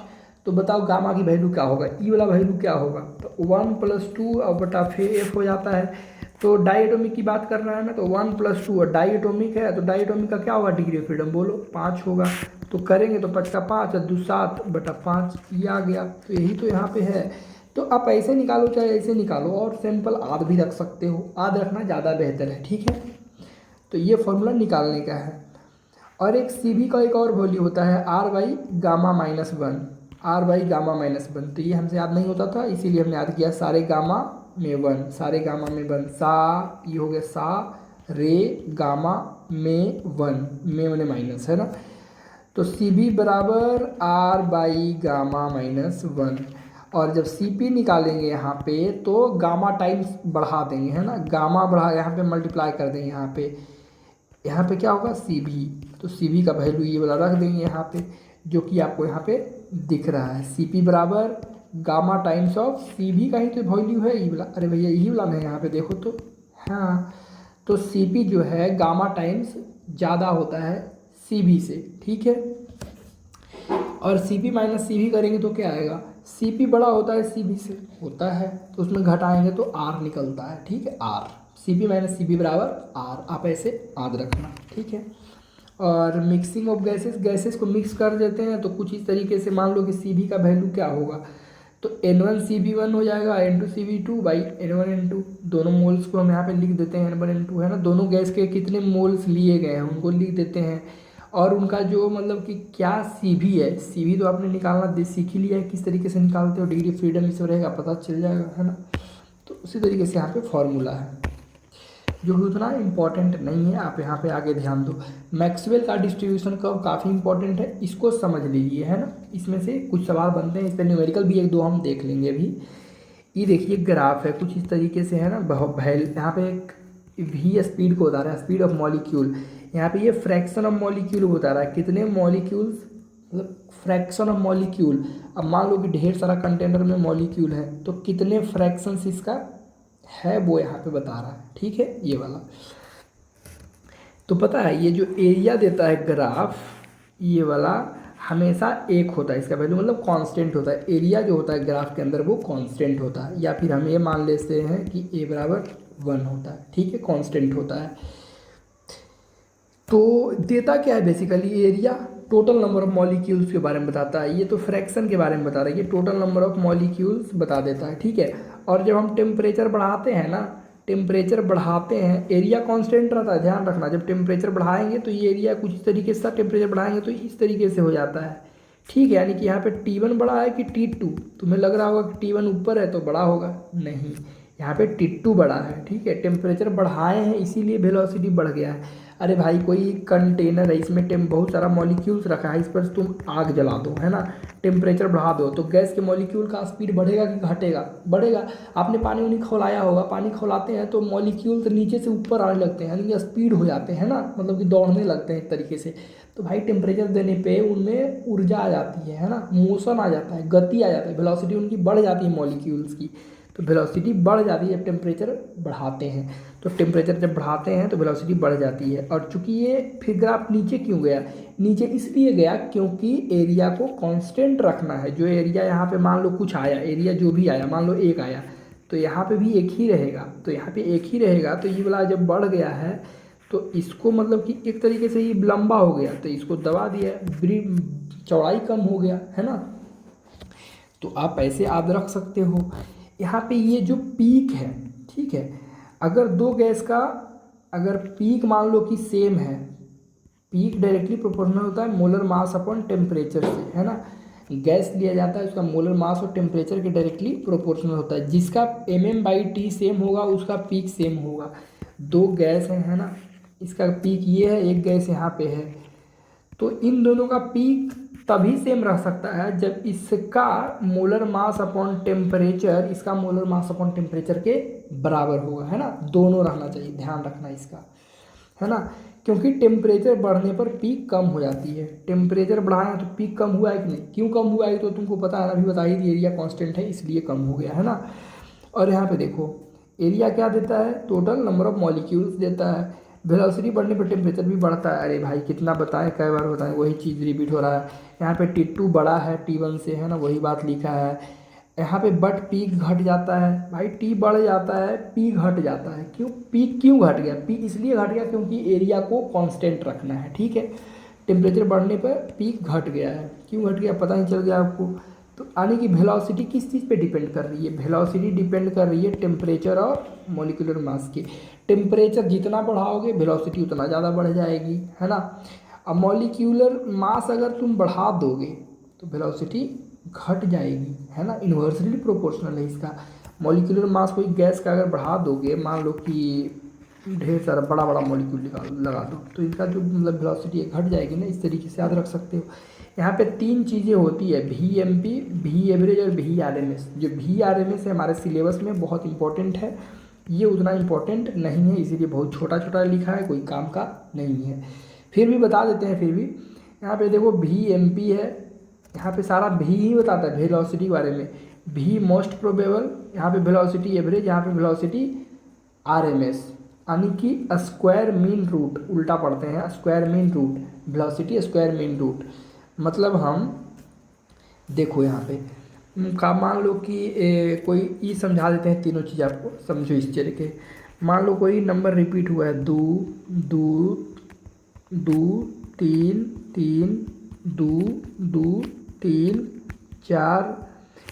तो बताओ गामा की वैल्यू क्या होगा, ई वाला वैल्यू क्या होगा, तो 1+2 और बटा फिर एफ हो जाता है। तो डाइएटोमिक की बात कर रहा है ना, तो 1+2 और डाइएटोमिक है, तो डाइएटोमिक का क्या होगा डिग्री ऑफ फ्रीडम बोलो 5 होगा। तो करेंगे तो 5 का 5 और 2 7 बटा 5 ये आ गया। तो यही तो यहाँ पे है। तो आप ऐसे निकालो चाहे ऐसे निकालो, और सिंपल आध भी रख सकते हो, आध रखना ज़्यादा बेहतर है, ठीक है। तो ये फॉर्मूला निकालने का है। और एक सी बी का एक और वैल्यू होता है R by gamma minus one, R by gamma minus one. तो ये हमसे याद नहीं होता था, इसीलिए हमने याद किया सारे गामा में वन, सारे गामा में वन, सा ये हो गया सा रे गामा में वन, में मैंने माइनस है ना। तो सी बी बराबर R by gamma minus one. और जब सी पी निकालेंगे यहाँ पे तो गामा टाइम्स बढ़ा देंगे है ना, गामा बढ़ा यहाँ पे मल्टीप्लाई कर देंगे यहाँ पे क्या होगा सी भी। तो सी भी का वैल्यू ये वाला रख देंगे यहाँ पे, जो कि आपको यहाँ पे दिख रहा है सी पी बराबर गामा टाइम्स ऑफ सी भी का ही तो वैल्यू है ये वाला। अरे भैया यही वाला है यहाँ पे देखो तो, हाँ। तो सी पी जो है गामा टाइम्स ज़्यादा होता है सी भी से, ठीक है। और सी पी माइनस सी भी करेंगे तो क्या आएगा, सी पी बड़ा होता है सी बी से होता है, तो उसमें घटाएंगे तो आर निकलता है, ठीक है। R C P minus C P बराबर आर, आप ऐसे याद रखना, ठीक है। और मिक्सिंग ऑफ गैसेस को मिक्स कर देते हैं तो कुछ इस तरीके से मान लो कि सी बी का वैल्यू क्या होगा, तो N1 CB1 हो जाएगा N2 CB2 by N1 N2। दोनों मोल्स को हम यहाँ पे लिख देते हैं N1 N2 है ना, दोनों गैस के कितने मोल्स लिए गए हैं उनको लिख देते हैं। और उनका जो मतलब कि क्या CV है, CV तो आपने निकालना सीख ही लिया है, किस तरीके से निकालते हो, डिग्री फ्रीडम इसमें रहेगा पता चल जाएगा है ना। तो उसी तरीके से यहाँ पे फॉर्मूला है जो कि उतना इम्पॉर्टेंट नहीं है, आप यहाँ पे आगे ध्यान दो। मैक्सवेल का डिस्ट्रीब्यूशन कर्व काफ़ी इंपॉर्टेंट है, इसको समझ लीजिए है ना। इसमें से कुछ सवाल बनते हैं, इस पर न्यूमेरिकल भी एक दो हम देख लेंगे अभी। ये देखिए ग्राफ है कुछ इस तरीके से है ना, यहाँ पे एक V स्पीड को बता रहा है, स्पीड ऑफ मॉलिक्यूल। यहाँ पे ये फ्रैक्शन ऑफ मॉलिक्यूल को बता रहा है, कितने मॉलिक्यूल्स मतलब फ्रैक्शन ऑफ मॉलिक्यूल। अब मान लो कि ढेर सारा कंटेनर में मॉलिक्यूल है तो कितने फ्रैक्शंस इसका है वो यहाँ पे बता रहा है, ठीक है ये वाला। तो पता है ये जो एरिया देता है ग्राफ, ये वाला हमेशा एक होता है, इसका वैल्यू मतलब कांस्टेंट होता है। एरिया जो होता है ग्राफ के अंदर वो कांस्टेंट होता है, या फिर हम ये मान लेते हैं कि ए बराबर 1 होता है, ठीक है, कांस्टेंट होता है। तो देता क्या है basically, area total number of molecules के बारे में बताता है, ये तो फ्रैक्शन के बारे में बता रहा है, ये टोटल नंबर ऑफ मॉलिक्यूल्स बता देता है, ठीक है। और जब हम टेम्परेचर बढ़ाते हैं ना, टेम्परेचर बढ़ाते हैं एरिया कांस्टेंट रहता है, ध्यान रखना। जब टेम्परेचर बढ़ाएंगे तो ये एरिया कुछ इस तरीके से, टेम्परेचर बढ़ाएंगे तो इस तरीके से हो जाता है, ठीक है। यानी कि यहाँ पे T1 बड़ा है कि T2, तुम्हें लग रहा होगा कि T1 ऊपर है तो बड़ा होगा, नहीं, यहाँ पे T2 बड़ा है, ठीक है। टेम्परेचर बढ़ाए हैं इसीलिए वेलोसिटी बढ़ गया है। अरे भाई कोई कंटेनर है, इसमें बहुत सारा मॉलिक्यूल्स रखा है, इस पर तुम आग जला दो है ना, टेम्परेचर बढ़ा दो तो गैस के मॉलिक्यूल का स्पीड बढ़ेगा कि घटेगा, बढ़ेगा। आपने पानी उनी खौलाया होगा, पानी खौलाते हैं तो मॉलिक्यूल्स नीचे से ऊपर आने लगते हैं, यानी कि स्पीड हो जाते हैं ना, मतलब कि दौड़ने लगते हैं एक तरीके से। तो भाई टेम्परेचर देने पे उनमें ऊर्जा आ जाती है ना, मोशन आ जाता है, गति आ जाता है, वेलोसिटी उनकी बढ़ जाती है मॉलिक्यूल्स की। तो वेलोसिटी बढ़ जाती है जब टेम्परेचर बढ़ाते हैं, तो टेम्परेचर जब बढ़ाते हैं तो वेलोसिटी बढ़ जाती है। और चूंकि ये फिर ग्राफ नीचे क्यों गया, नीचे इसलिए गया क्योंकि एरिया को कांस्टेंट रखना है। जो एरिया यहाँ पे मान लो कुछ आया, एरिया जो भी आया मान लो 1 आया, तो यहाँ पे भी 1 ही रहेगा, तो यहाँ पे 1 ही रहेगा। तो ये वाला जब बढ़ गया है तो इसको मतलब कि एक तरीके से ये लंबा हो गया तो इसको दबा दिया, चौड़ाई कम हो गया है ना। तो आप ऐसे याद रख सकते हो। यहाँ पे ये जो पीक है, ठीक है, अगर दो गैस का अगर पीक मान लो कि सेम है, पीक डायरेक्टली प्रोपोर्शनल होता है मोलर मास अपॉन टेम्परेचर से है ना। गैस लिया जाता है उसका मोलर मास और टेम्परेचर के डायरेक्टली प्रोपोर्शनल होता है, जिसका mm/T सेम होगा उसका पीक सेम होगा। दो गैस है ना, इसका पीक ये है, एक गैस यहाँ पे है, तो इन दोनों का पीक तभी सेम रह सकता है जब इसका मोलर मास अपॉन टेम्परेचर इसका मोलर मास अपॉन टेम्परेचर के बराबर होगा है ना। दोनों रहना चाहिए, ध्यान रखना इसका है ना, क्योंकि टेम्परेचर बढ़ने पर पीक कम हो जाती है। टेम्परेचर बढ़ाया तो पीक कम हुआ है कि नहीं, क्यों कम हुआ है तो तुमको पता है, अभी बता ही दी, एरिया कांस्टेंट है इसलिए कम हो गया है ना। और यहाँ पे देखो एरिया क्या देता है, टोटल नंबर ऑफ मॉलिक्यूल्स देता है, वेलोसिटी बढ़ने पर टेम्परेचर भी बढ़ता है। अरे भाई कितना बताएं, कई बार बताएं, वही चीज़ रिपीट हो रहा है। यहाँ पे T2 बड़ा है T1 से, है ना, वही बात लिखा है यहाँ पे। बट पी घट जाता है भाई, टी बढ़ जाता है, पी घट जाता है। क्यों पी क्यों घट गया? पी इसलिए घट गया क्योंकि एरिया को कांस्टेंट रखना है, ठीक है। टेम्परेचर बढ़ने पर पी घट गया है, क्यों घट गया पता नहीं चल गया आपको। तो यानी कि वेलोसिटी किस चीज़ पे डिपेंड कर रही है? वेलोसिटी डिपेंड कर रही है टेम्परेचर और मॉलिक्यूलर मास के। टेम्परेचर जितना बढ़ाओगे वेलोसिटी उतना ज़्यादा बढ़ जाएगी, है ना। अब मॉलिक्यूलर मास अगर तुम बढ़ा दोगे तो वेलोसिटी घट जाएगी, है ना। इन्वर्सली प्रोपोर्शनल है इसका। मॉलिक्यूलर मास कोई गैस का अगर बढ़ा दोगे, मान लो कि ढेर सारा बड़ा बड़ा मॉलिक्यूल लगा दो, तो इनका जो मतलब वेलोसिटी घट जाएगी ना। इस तरीके से याद रख सकते हो। यहाँ पे 3 चीज़ें होती है, VMP, V एवरेज और VRMS। जो VRMS है हमारे सिलेबस में बहुत इंपॉर्टेंट है, ये उतना इम्पोर्टेंट नहीं है, इसीलिए बहुत छोटा छोटा लिखा है, कोई काम का नहीं है। फिर भी बता देते हैं। फिर भी यहाँ पे देखो VMP है, यहाँ पे सारा भी ही बताता है वेलोसिटी के बारे में। भी मोस्ट प्रोबेबल, यहाँ पे वेलोसिटी एवरेज, यहाँ पे वेलोसिटी RMS, यानी कि स्क्वायर मीन रूट, उल्टा पढ़ते हैं, square mean root, velocity square mean root. मतलब हम देखो यहाँ पे का मान लो कि कोई ये समझा देते हैं, तीनों चीज़ आपको समझो इस तरह के। मान लो कोई नंबर रिपीट हुआ है 2 2 2 3 3 2 2 3 4।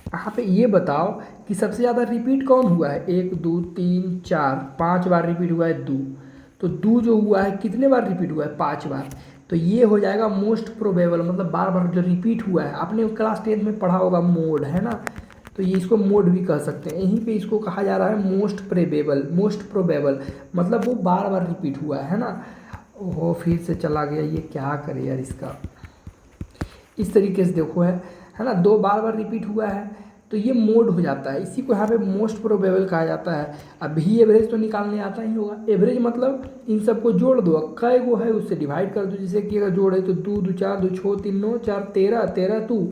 यहाँ पे ये बताओ कि सबसे ज़्यादा रिपीट कौन हुआ है? 1 2 3 4 5 बार रिपीट हुआ है 2। तो 2 जो हुआ है कितने बार रिपीट हुआ है? 5 बार। तो ये हो जाएगा मोस्ट प्रोबेबल, मतलब बार बार जो रिपीट हुआ है। आपने क्लास 10 में पढ़ा होगा मोड, है ना। तो ये इसको मोड भी कह सकते हैं। यहीं पे इसको कहा जा रहा है मोस्ट प्रोबेबल, मतलब वो बार बार रिपीट हुआ है ना। ओहो फिर से चला गया, ये क्या करे यार इसका। इस तरीके से देखो है ना, 2 बार बार रिपीट हुआ है तो ये मोड हो जाता है। इसी को यहाँ पे मोस्ट प्रोबेबल कहा जाता है। अब भी एवरेज तो निकालने आता ही होगा। एवरेज मतलब इन सबको जोड़ दो, कै गो है उससे डिवाइड कर दो। जैसे कि अगर जोड़े तो 2 2 4 2 6 3 9 4 13 13 2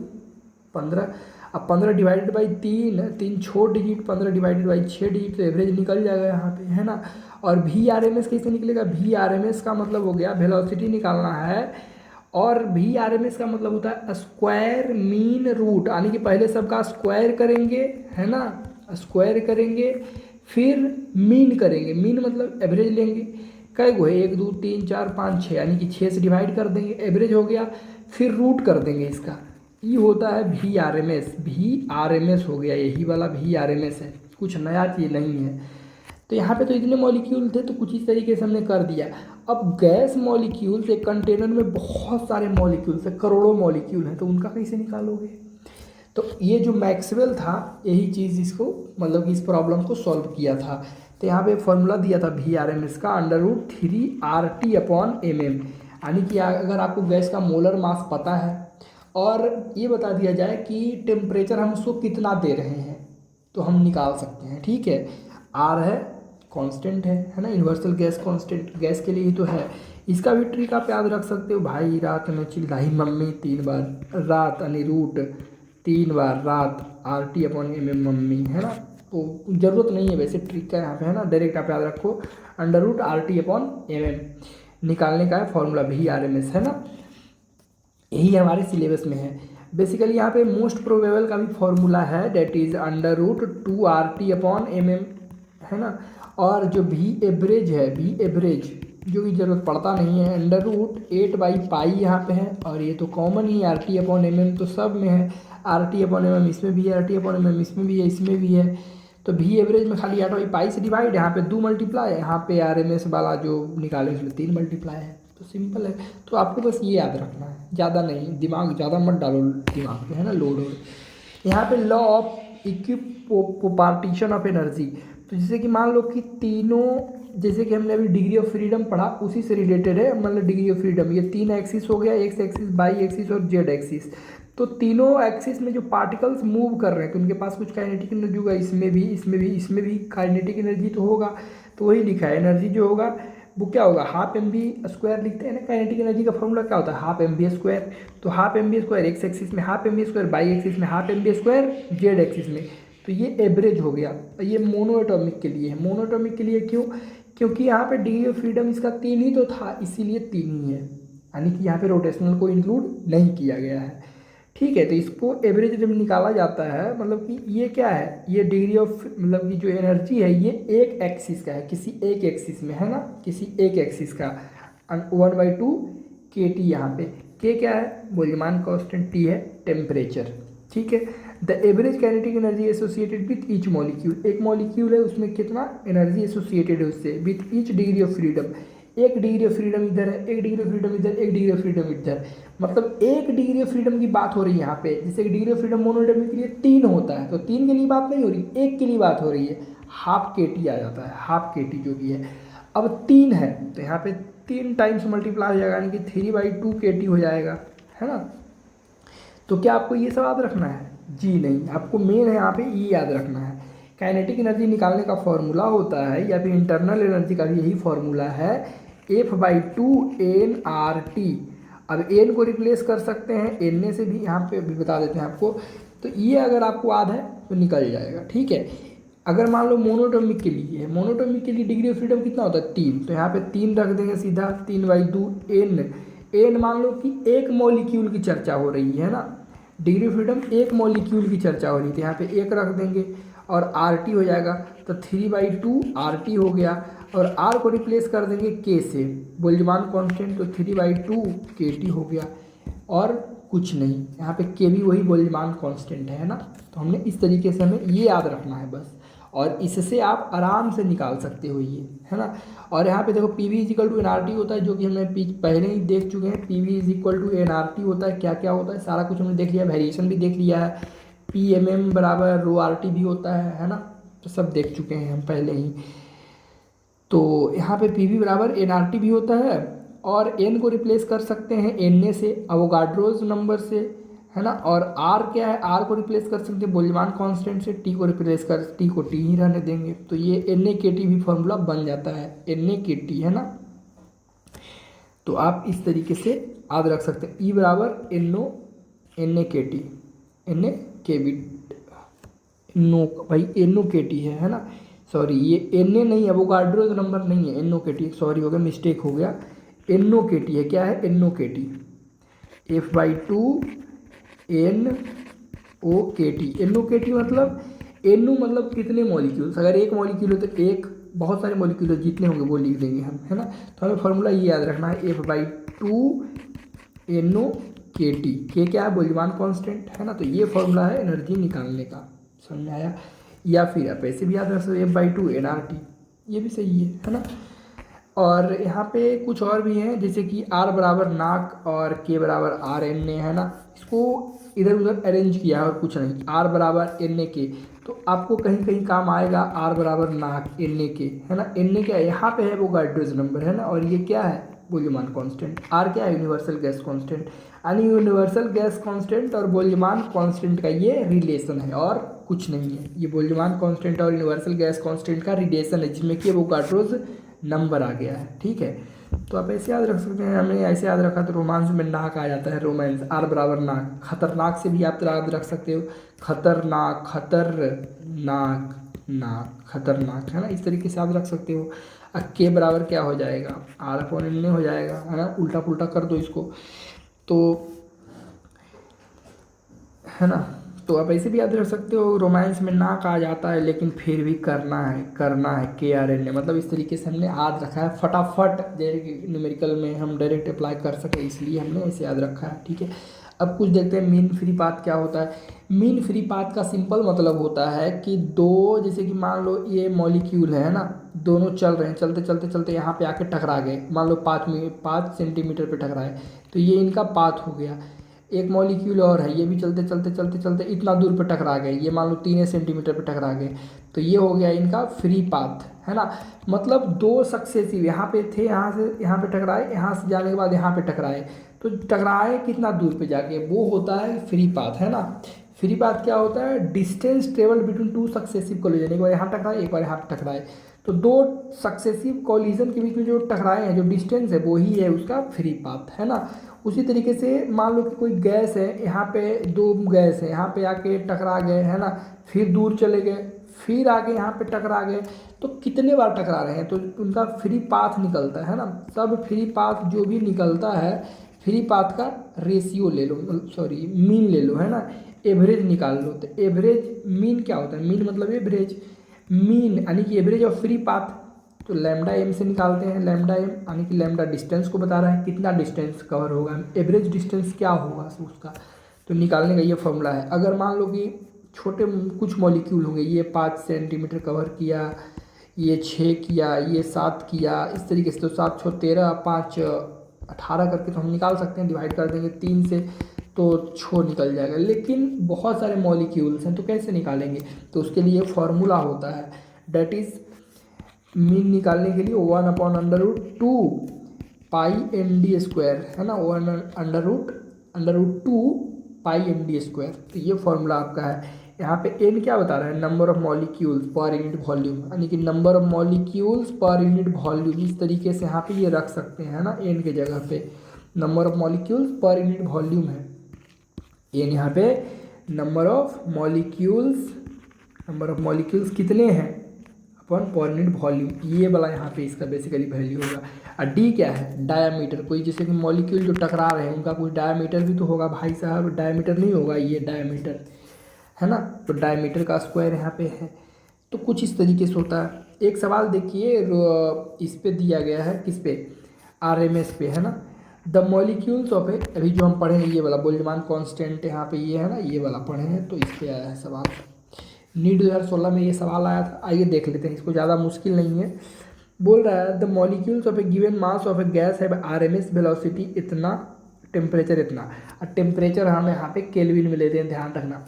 15। अब 15 divided by 3 6 digit, 15 divided by 6 digit, तो एवरेज निकल जाएगा यहाँ पे, है ना। और VRMS कैसे निकलेगा? VRMS का मतलब हो गया वेलोसिटी निकालना है, और VRMS का मतलब होता है स्क्वायर मीन रूट, यानी कि पहले सबका स्क्वायर करेंगे, है ना, स्क्वायर करेंगे, फिर मीन करेंगे। मीन मतलब एवरेज लेंगे। कै गो है? 1 2 3 4 5 6, यानी कि 6 से डिवाइड कर देंगे, एवरेज हो गया, फिर रूट कर देंगे इसका। ये होता है VRMS हो गया, यही वाला VRMS है, कुछ नया चीज़ नहीं है। तो यहाँ पे तो इतने मॉलिक्यूल थे तो कुछ इस तरीके से हमने कर दिया। अब गैस मॉलिक्यूल से कंटेनर में बहुत सारे मॉलिक्यूल से करोड़ों मॉलिक्यूल हैं, तो उनका कैसे निकालोगे? तो ये जो मैक्सवेल था यही चीज़ इसको मतलब कि इस प्रॉब्लम को सॉल्व किया था। तो यहाँ पे फॉर्मूला दिया था VRMS का √3RT/mm, यानी कि अगर आपको गैस का मोलर मास पता है और ये बता दिया जाए कि टेम्परेचर हम उसको कितना दे रहे हैं तो हम निकाल सकते हैं, ठीक है। R है, कांस्टेंट है ना, यूनिवर्सल गैस कांस्टेंट, गैस के लिए ही तो है। इसका भी ट्रिक आप याद रख सकते हो। भाई रात में चिल्लाई मम्मी 3 बार, रात यानी रूट 3 बार रात, RT/mm मम्मी, है ना। तो ज़रूरत नहीं है वैसे ट्रिक का यहाँ पे, है ना, डायरेक्ट आप याद रखो √RT/mm निकालने का है फॉर्मूला VRMS, है ना। यही हमारे सिलेबस में है। बेसिकली यहाँ पे मोस्ट प्रोबेबल का भी फॉर्मूला है, डेट इज़ √2RT/mm, है ना। और जो भी एवरेज है, भी एवरेज जो की ज़रूरत पड़ता नहीं है, √8/π यहाँ पे है। और ये तो कॉमन ही RT/mm तो सब में है, RT/mm इसमें भी है, RT/mm इसमें भी है, इसमें भी है। तो भी एवरेज में खाली 8/π से डिवाइड, यहाँ पे 2 मल्टीप्लाई, यहाँ पे RMS वाला जो निकाले उसमें 3 मल्टीप्लाई है। तो सिंपल है। तो आपको बस ये याद रखना है, ज़्यादा नहीं, दिमाग ज़्यादा मत डालो दिमाग पे, है ना, लोड हो। यहाँ पे law of equipartition of energy. तो जैसे कि मान लो कि तीनों, जैसे कि हमने अभी डिग्री ऑफ फ्रीडम पढ़ा उसी से रिलेटेड है, मतलब डिग्री ऑफ फ्रीडम ये 3 एक्सिस हो गया, एक्स एक्सिस, वाई एक्सिस और जेड एक्सिस। तो तीनों एक्सिस में जो पार्टिकल्स मूव कर रहे हैं तो उनके पास कुछ काइनेटिक एनर्जी होगा, इसमें भी, इसमें भी, इसमें भी काइनेटिक एनर्जी तो होगा। तो वही लिखा है, एनर्जी जो होगा वो क्या होगा, ½ mv² लिखते हैं ना। काइनेटिक एनर्जी का फॉर्मूला क्या होता है? ½ mv²। तो ½ mv² एक्स एक्सिस में, ½ mv² वाई एक्सिस में, ½ mv² जेड एक्सिस में। तो ये एवरेज हो गया। ये मोनो एटॉमिक के लिए है। मोनो एटॉमिक के लिए क्यों? क्योंकि यहाँ पे डिग्री ऑफ फ्रीडम इसका 3 ही तो था, इसीलिए 3 ही है, यानी कि यहाँ पे रोटेशनल को इंक्लूड नहीं किया गया है। ठीक है, तो इसको एवरेज जब निकाला जाता है, मतलब कि ये क्या है, ये डिग्री ऑफ मतलब कि जो एनर्जी है ये एक एक्सिस का है, किसी एक एक्सिस में है ना, किसी एक एक्सिस का 1/2 kT। यहाँ पे के क्या है, बोल्ट्जमान कांस्टेंट, टी है टेम्परेचर। ठीक है, the average kinetic energy associated with each molecule, एक मॉलिक्यूल है उसमें कितना एनर्जी एसोसिएटेड है उससे, with each degree of freedom, एक डिग्री ऑफ फ्रीडम इधर है, एक डिग्री ऑफ फ्रीडम इधर, एक डिग्री ऑफ फ्रीडम इधर, मतलब एक डिग्री ऑफ फ्रीडम की बात हो रही है यहाँ पे। जैसे डिग्री ऑफ फ्रीडम मोनोएटॉमिक के लिए 3 होता है, तो 3 के लिए बात नहीं हो रही, एक के लिए बात हो रही है, हाफ kT आ जाता है, हाफ kT जो भी है। अब 3 है तो यहाँ पे 3 टाइम्स मल्टीप्लाई हो जाएगा, यानी कि 3/2 kT हो जाएगा, है ना। तो क्या आपको ये सब याद रखना है? जी नहीं, आपको मेन है यहाँ पे ये याद रखना है, काइनेटिक एनर्जी निकालने का फॉर्मूला होता है, या फिर इंटरनल एनर्जी का भी यही फॉर्मूला है, F/2 nRT। अब एन को रिप्लेस कर सकते हैं एन से भी, यहाँ पे भी बता देते हैं आपको, तो ये अगर आपको याद है तो निकल जाएगा। ठीक है, अगर मान लो मोनोटोमिक के लिए है, मोनोटोमिक के लिए डिग्री ऑफ फ्रीडम कितना होता है 3, तो यहाँ पे 3 रख देंगे सीधा, 3/2 n। एन मान लो कि एक मॉलिक्यूल की चर्चा हो रही है ना, डिग्री ऑफ फ्रीडम एक मॉलिक्यूल की चर्चा हो रही थी, यहाँ पे एक रख देंगे और RT हो जाएगा, तो 3/2 RT हो गया, और R को रिप्लेस कर देंगे K से, बोल्ट्जमान कांस्टेंट, तो 3/2 kT हो गया, और कुछ नहीं, यहाँ पे K भी वही बोल्ट्जमान कांस्टेंट है ना। तो हमने इस तरीके से हमें ये याद रखना है बस, और इससे आप आराम से निकाल सकते हो ये, है ना। और यहाँ पे देखो PV = nRT होता है, जो कि हमने पहले ही देख चुके हैं, PV = nRT होता है, क्या क्या होता है सारा कुछ हमने देख लिया, वेरिएशन भी देख लिया है, PMM = ρRT भी होता है ना, तो सब देख चुके हैं हम पहले ही। तो यहाँ पे PV = nRT भी होता है, और n को रिप्लेस कर सकते हैं Na से, अवोगाड्रोज नंबर से, है ना। और R क्या है, R को रिप्लेस कर सकते हैं बोल्ट्जमान कांस्टेंट से, T को रिप्लेस कर, T को T ही रहने देंगे, तो ये Na/kT भी फॉर्मूला बन जाता है, Na/kT, है ना। तो आप इस तरीके से याद रख सकते हैं, E = NO Na/kT, Na/kB, no भाई NO/kT है ना, सॉरी ये Na नहीं, अवोगाड्रोज नंबर नहीं है, NO/kT, सॉरी हो गया, मिस्टेक हो गया, NO/kT है, क्या है NO/kT, F/2 NO/kT। NO/kT मतलब NO मतलब कितने मॉलिक्यूल्स, अगर एक मॉलिक्यूल हो तो एक, बहुत सारे मॉलिक्यूल जितने होंगे वो लिख देंगे हम, है ना। तो हमें फॉर्मूला ये याद रखना है, F/2 NO/kT, के क्या है, बोल्ट्जमान कांस्टेंट, है ना। तो ये फॉर्मूला है एनर्जी निकालने का, समझ में आया। या फिर आप ऐसे भी याद रख सकते हो, F/2 nRT, ये भी सही है ना। और यहाँ पे कुछ और भी हैं, जैसे कि R = नाक और K = RNA, है ना। इसको इधर उधर अरेंज किया है और कुछ नहीं, R = NaK, तो आपको कहीं कहीं काम आएगा, R = नाक NaK, है ना। Na क्या है, यहाँ पे है वो गाइड्रोज नंबर, है ना, और ये क्या है, बोल्ट्जमान कांस्टेंट। R क्या है, यूनिवर्सल गैस कांस्टेंट, यानी यूनिवर्सल गैस कांस्टेंट और बोल्ट्जमान कांस्टेंट का ये रिलेशन है और कुछ नहीं है। ये बोल्ट्जमान कांस्टेंट और यूनिवर्सल गैस कांस्टेंट का रिलेशन है, जिसमें कि वो गाइड्रोज नंबर आ गया है। ठीक है, तो आप ऐसे याद रख सकते हैं, हमने ऐसे याद रखा तो रोमांस में नाक आ जाता है, रोमांस, R = नाक। खतरनाक से भी आप याद रख सकते हो, खतरनाक, खतरनाक, नाक, खतरनाक, है ना, इस तरीके से याद रख सकते हो। K = क्या हो जाएगा, R/Na हो जाएगा, है ना, उल्टा पुल्टा कर दो इसको, तो है ना। तो आप ऐसे भी याद रख सकते हो, रोमांस में नाक आ जाता है लेकिन फिर भी करना है KRNA, मतलब इस तरीके से हमने याद रखा है फटाफट, जैसे न्यूमेरिकल में हम डायरेक्ट अप्लाई कर सके, इसलिए हमने ऐसे याद रखा है। ठीक है, अब कुछ देखते हैं मीन फ्री पाथ क्या होता है। मीन फ्री पाथ का सिंपल मतलब होता है कि दो, जैसे कि मान लो ये मॉलिक्यूल है ना, दोनों चल रहे हैं, चलते चलते चलते यहाँ पे आके टकरा गए, मान लो 5 सेंटीमीटर पे टकराए, तो ये इनका पाथ हो गया। एक मॉलिक्यूल और है, ये भी चलते चलते चलते चलते इतना दूर पे टकरा गए, ये मान लो 3 सेंटीमीटर पे टकरा गए, तो ये हो गया इनका फ्री पाथ, है ना। मतलब दो सक्सेसिव यहाँ पे थे, यहाँ से यहाँ पे टकराए, यहाँ से जाने के बाद यहाँ पे टकराए, तो टकराए कितना दूर पे जाके, वो होता है फ्री पाथ, है ना। फ्री पाथ क्या होता है, distance travelled between 2 successive collision, एक बार यहाँ टकराए एक बार यहाँ पे टकराए, तो 2 सक्सेसिव कोलिजन के बीच में जो टकराए हैं, जो डिस्टेंस है वही है उसका फ्री पाथ, है ना। उसी तरीके से मान लो कि कोई गैस है, यहाँ पे 2 गैस है, यहाँ पे आके टकरा गए, है ना, फिर दूर चले गए, फिर आगे यहाँ पे टकरा गए, तो कितने बार टकरा रहे हैं तो उनका फ्री पाथ निकलता है ना। सब फ्री पाथ जो भी निकलता है, फ्री पाथ का रेशियो ले लो, सॉरी मीन ले लो, है ना, एवरेज निकाल लो। तो एवरेज मीन क्या होता है, मीन मतलब एवरेज, मीन यानी कि एवरेज ऑफ फ्री पाथ, तो लैम्डा एम से निकालते हैं, लैम्डा एम यानी कि लैम्डा डिस्टेंस को बता रहा है कितना डिस्टेंस कवर होगा, एवरेज डिस्टेंस क्या होगा उसका, तो निकालने का ये फॉर्मूला है। अगर मान लो कि छोटे कुछ मॉलिक्यूल होंगे, ये 5 सेंटीमीटर कवर किया, ये 6 किया, ये 7 किया, इस तरीके से, तो 7 6 13, 5 18 करके तो हम निकाल सकते हैं, डिवाइड कर देंगे 3 से तो 6 निकल जाएगा। लेकिन बहुत सारे मॉलिक्यूल्स हैं तो कैसे निकालेंगे, तो उसके लिए फॉर्मूला होता है, डेट इज़ मीन निकालने के लिए 1/√2 पाई एन डी स्क्वायर, है ना, 1/√2 पाई एन डी स्क्वायर। तो ये फॉर्मूला आपका है। यहाँ पे एन क्या बता रहा है, number of molecules per unit volume, यानी कि number of molecules per unit volume, इस तरीके से यहाँ पे ये रख सकते हैं, है ना, एन के जगह पे number of molecules per unit volume है एन। यहाँ पे नंबर ऑफ मॉलिक्यूल्स कितने हैं अपन पर यूनिट वॉल्यूम, ये वाला यहाँ पे इसका बेसिकली वैल्यू होगा। और डी क्या है, डायामीटर, कोई जैसे कि मॉलिक्यूल जो टकरा रहे हैं उनका कुछ डायामीटर भी तो होगा भाई साहब, डायामीटर नहीं होगा, ये डायामीटर है ना, तो डायमीटर का स्क्वायर यहाँ पे है। तो कुछ इस तरीके से होता है। एक सवाल देखिए, इस पे दिया गया है, किस पे, आरएमएस पे, है ना, द मॉलिक्यूल्स ऑफ ए, अभी जो हम पढ़े हैं ये वाला बोल्ट्जमान कांस्टेंट यहाँ पे ये है ना, ये वाला पढ़े हैं, तो इस पे आया है सवाल, नीट 2016 में ये सवाल आया था। आइए देख लेते हैं, इसको ज़्यादा मुश्किल नहीं है। बोल रहा है the molecules of a given mass of a gas है आरएमएस वेलोसिटी इतना, टेम्परेचर इतना, और टेम्परेचर हम यहाँ पे केल्विन में लेते हैं, ध्यान रखना।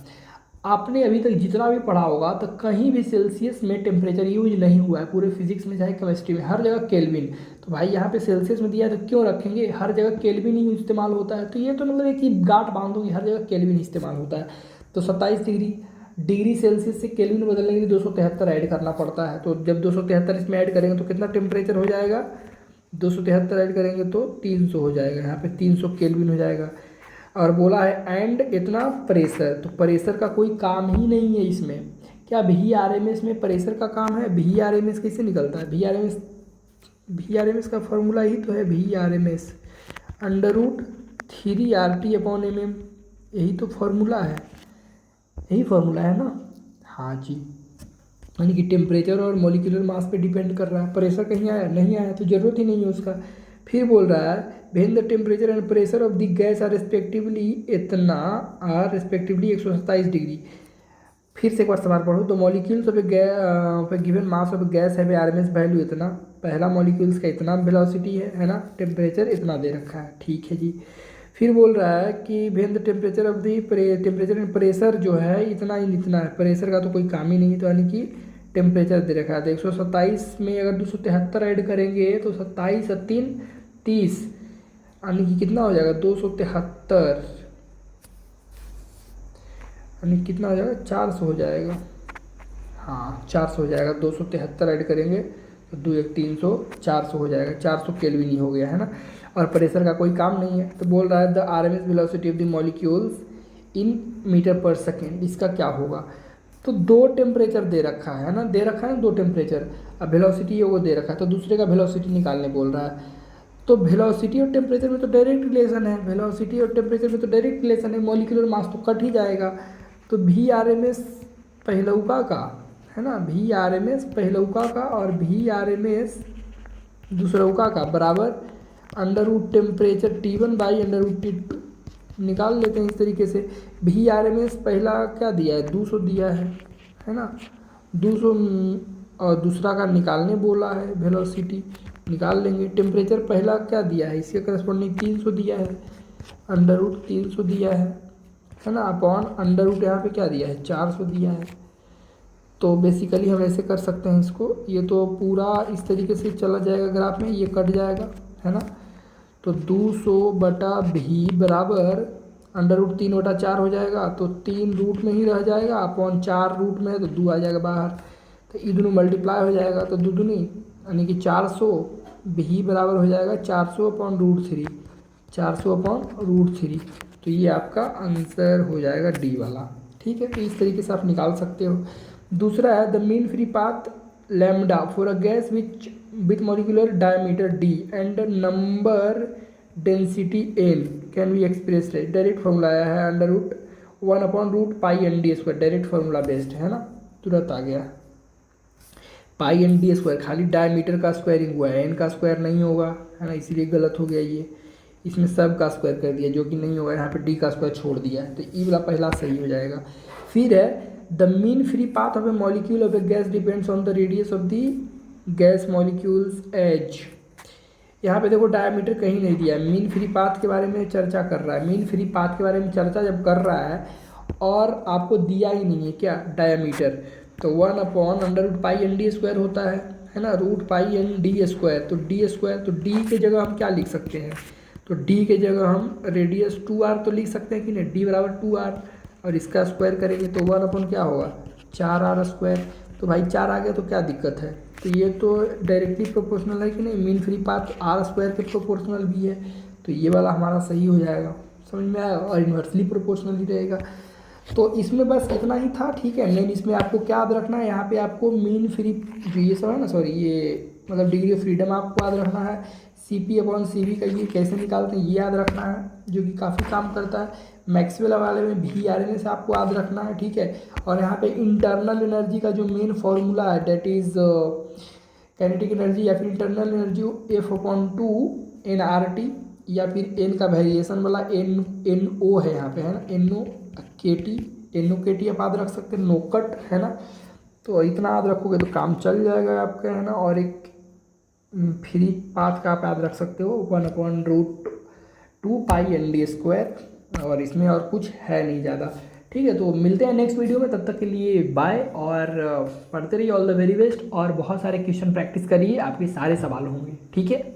आपने अभी तक जितना भी पढ़ा होगा तो कहीं भी सेल्सियस में टेम्परेचर यूज नहीं हुआ है, पूरे फिजिक्स में चाहे केमिस्ट्री में, हर जगह केल्विन। तो भाई यहाँ पे सेल्सियस में दिया है तो क्यों रखेंगे, हर जगह केल्विन ही इस्तेमाल होता है। तो ये तो मतलब एक ही गांठ बांधो कि हर जगह केल्विन इस्तेमाल होता है। तो 27 डिग्री सेल्सियस से केल्विन बदलने के लिए 273 ऐड करना पड़ता है। तो जब 273 इसमें ऐड करेंगे तो कितना टेम्परेचर हो जाएगा, 273 ऐड करेंगे तो 300 हो जाएगा, यहाँ पे 300 केल्विन हो जाएगा। और बोला है एंड इतना प्रेशर, तो प्रेशर का कोई काम ही नहीं है इसमें। क्या वी आर एम एस में प्रेशर का काम है, वी आर एम एस कैसे निकलता है, वी आर एम एस का फॉर्मूला ही तो है we R M S √3 RT/mm, यही तो फॉर्मूला है, यही फॉर्मूला है ना। हाँ जी, यानी कि टेम्परेचर और मॉलिक्यूलर मास पे डिपेंड कर रहा है, प्रेशर कहीं आया नहीं आया तो ज़रूरत ही नहीं है उसका। फिर बोल रहा है when the temperature and pressure of the gas are respectively इतना, आर रिस्पेक्टिवली 127 डिग्री। फिर से एक बार सवाल पढ़ो, तो molecules of a given mass of gas है आरएमएस वैल्यू इतना, पहला मॉलिक्यूल्स का इतना वेलोसिटी है ना, टेम्परेचर इतना दे रखा है, ठीक है जी। फिर बोल रहा है कि when the temperature of the temperature and pressure जो है इतना ही इतना है, प्रेशर का तो कोई काम ही नहीं है, तो यानी कि टेम्परेचर दे रखा है। तो 127 में अगर 273 ऐड करेंगे तो 27 और 3 30, यानी कि कितना हो जाएगा 273, यानी कितना हो जाएगा 400 हो जाएगा, हाँ 400 हो जाएगा। 273 ऐड करेंगे तो 2 1 300, 400 हो जाएगा, 400 केल्विन ही हो गया, है ना। और प्रेशर का कोई काम नहीं है। तो बोल रहा है the RMS velocity of the molecules in metre per second, इसका क्या होगा। तो 2 टेम्परेचर दे रखा है ना, दे रखा है 2 टेम्परेचर, अब वेलोसिटी वो दे रखा है, तो दूसरे का वेलोसिटी निकालने बोल रहा है। तो वेलोसिटी और टेम्परेचर में तो डायरेक्ट रिलेशन है, वेलोसिटी और टेम्परेचर में तो डायरेक्ट रिलेशन है, मॉलिक्यूलर मास तो कट ही जाएगा। तो वी आर एम एस पहलौका का, है ना, वी आर एम एस पहलौका का और वी आर एम एस दूसरौका का बराबर √ टेम्परेचर T1/√T2 निकाल लेते हैं इस तरीके से। वी आर एम एस पहला क्या दिया है 200 दिया है ना, 200, और दूसरा का निकालने बोला है, वेलोसिटी निकाल लेंगे। टेम्परेचर पहला क्या दिया है, इसके करस्पॉन्डिंग 300 दिया है, √300 दिया है ना, अपॉन √ यहाँ पे क्या दिया है 400 दिया है। तो बेसिकली हम ऐसे कर सकते हैं इसको, ये तो पूरा इस तरीके से चला जाएगा ग्राफ में, ये कट जाएगा, है ना। तो 200/v बराबर √3/4 हो जाएगा, तो 3 रूट में ही रह जाएगा, अपॉन 4 रूट में है तो 2 आ जाएगा बाहर, तो ये दोनों मल्टीप्लाई हो जाएगा, तो दूनी यानी कि 400, v बराबर हो जाएगा 400/√3, 400/√3। तो ये आपका आंसर हो जाएगा डी वाला, ठीक है। तो इस तरीके से आप निकाल सकते हो। दूसरा है the mean free path lambda for a gas with molecular diameter d and number density n can be express है। डायरेक्ट फॉर्मूला आया है under root 1/√π/ND²। Direct formula based है ना, तुरंत आ गया। π/ND², खाली डायमीटर का स्क्वायरिंग हुआ है, n का स्क्वायर नहीं होगा, है ना, इसीलिए गलत हो गया ये। इसमें सब का स्क्वायर कर दिया जो कि नहीं होगा, यहाँ पे d का स्क्वायर छोड़ दिया है, तो ई वाला पहला सही हो जाएगा। फिर है the mean free path of a molecule of a gas depends on the radius of the gas molecules as. यहाँ पे देखो डायमीटर कहीं नहीं दिया है, मीन फ्री पाथ के बारे में चर्चा कर रहा है। मीन फ्री पाथ के बारे में चर्चा जब कर रहा है और आपको दिया ही नहीं है क्या डायमीटर, तो 1/√π/ND² होता है ना, √π/ND²। तो d², तो d के जगह हम क्या लिख सकते हैं, तो d के जगह हम रेडियस 2r तो लिख सकते हैं कि नहीं, d बराबर 2r, और इसका स्क्वायर करेंगे तो 1 क्या होगा 4r²। तो भाई 4 आ गया तो क्या दिक्कत है, तो ये तो डायरेक्टली प्रोपोर्शनल है कि नहीं, मीन फ्री पाथ r² के प्रोपोर्शनल भी है, तो ये वाला हमारा सही हो जाएगा, समझ में आया, और इन्वर्सली प्रोपोर्शनल ही रहेगा। तो इसमें बस इतना ही था, ठीक है। मेन इसमें आपको क्या याद रखना है, यहाँ पे आपको मीन फ्री जो ये सब है ना, सॉरी ये मतलब डिग्री ऑफ फ्रीडम आपको याद रखना है, CP/CV का ये कैसे निकालते हैं ये याद रखना है, जो कि काफ़ी काम करता है। मैक्सवेल वाले में VRNA से आपको याद रखना है, ठीक है। और यहाँ पे इंटरनल एनर्जी का जो मेन फॉर्मूला है डेट इज़ काइनेटिक एनर्जी या फिर इंटरनल एनर्जी F/2 nRT, या फिर n का वेरिएशन वाला NO है यहाँ पे, है ना, NO/KT आप याद रख सकते हैं, नोकट, है ना। तो इतना याद रखोगे तो काम चल जाएगा आपका, है ना। और एक फ्री पाथ का आप याद रख सकते हो 1/√2π/ND², और इसमें और कुछ है नहीं ज़्यादा, ठीक है। तो मिलते हैं नेक्स्ट वीडियो में, तब तक के लिए बाय, और पढ़ते रहिए, ऑल द वेरी बेस्ट, और बहुत सारे क्वेश्चन प्रैक्टिस करिए, आपके सारे सवाल होंगे, ठीक है।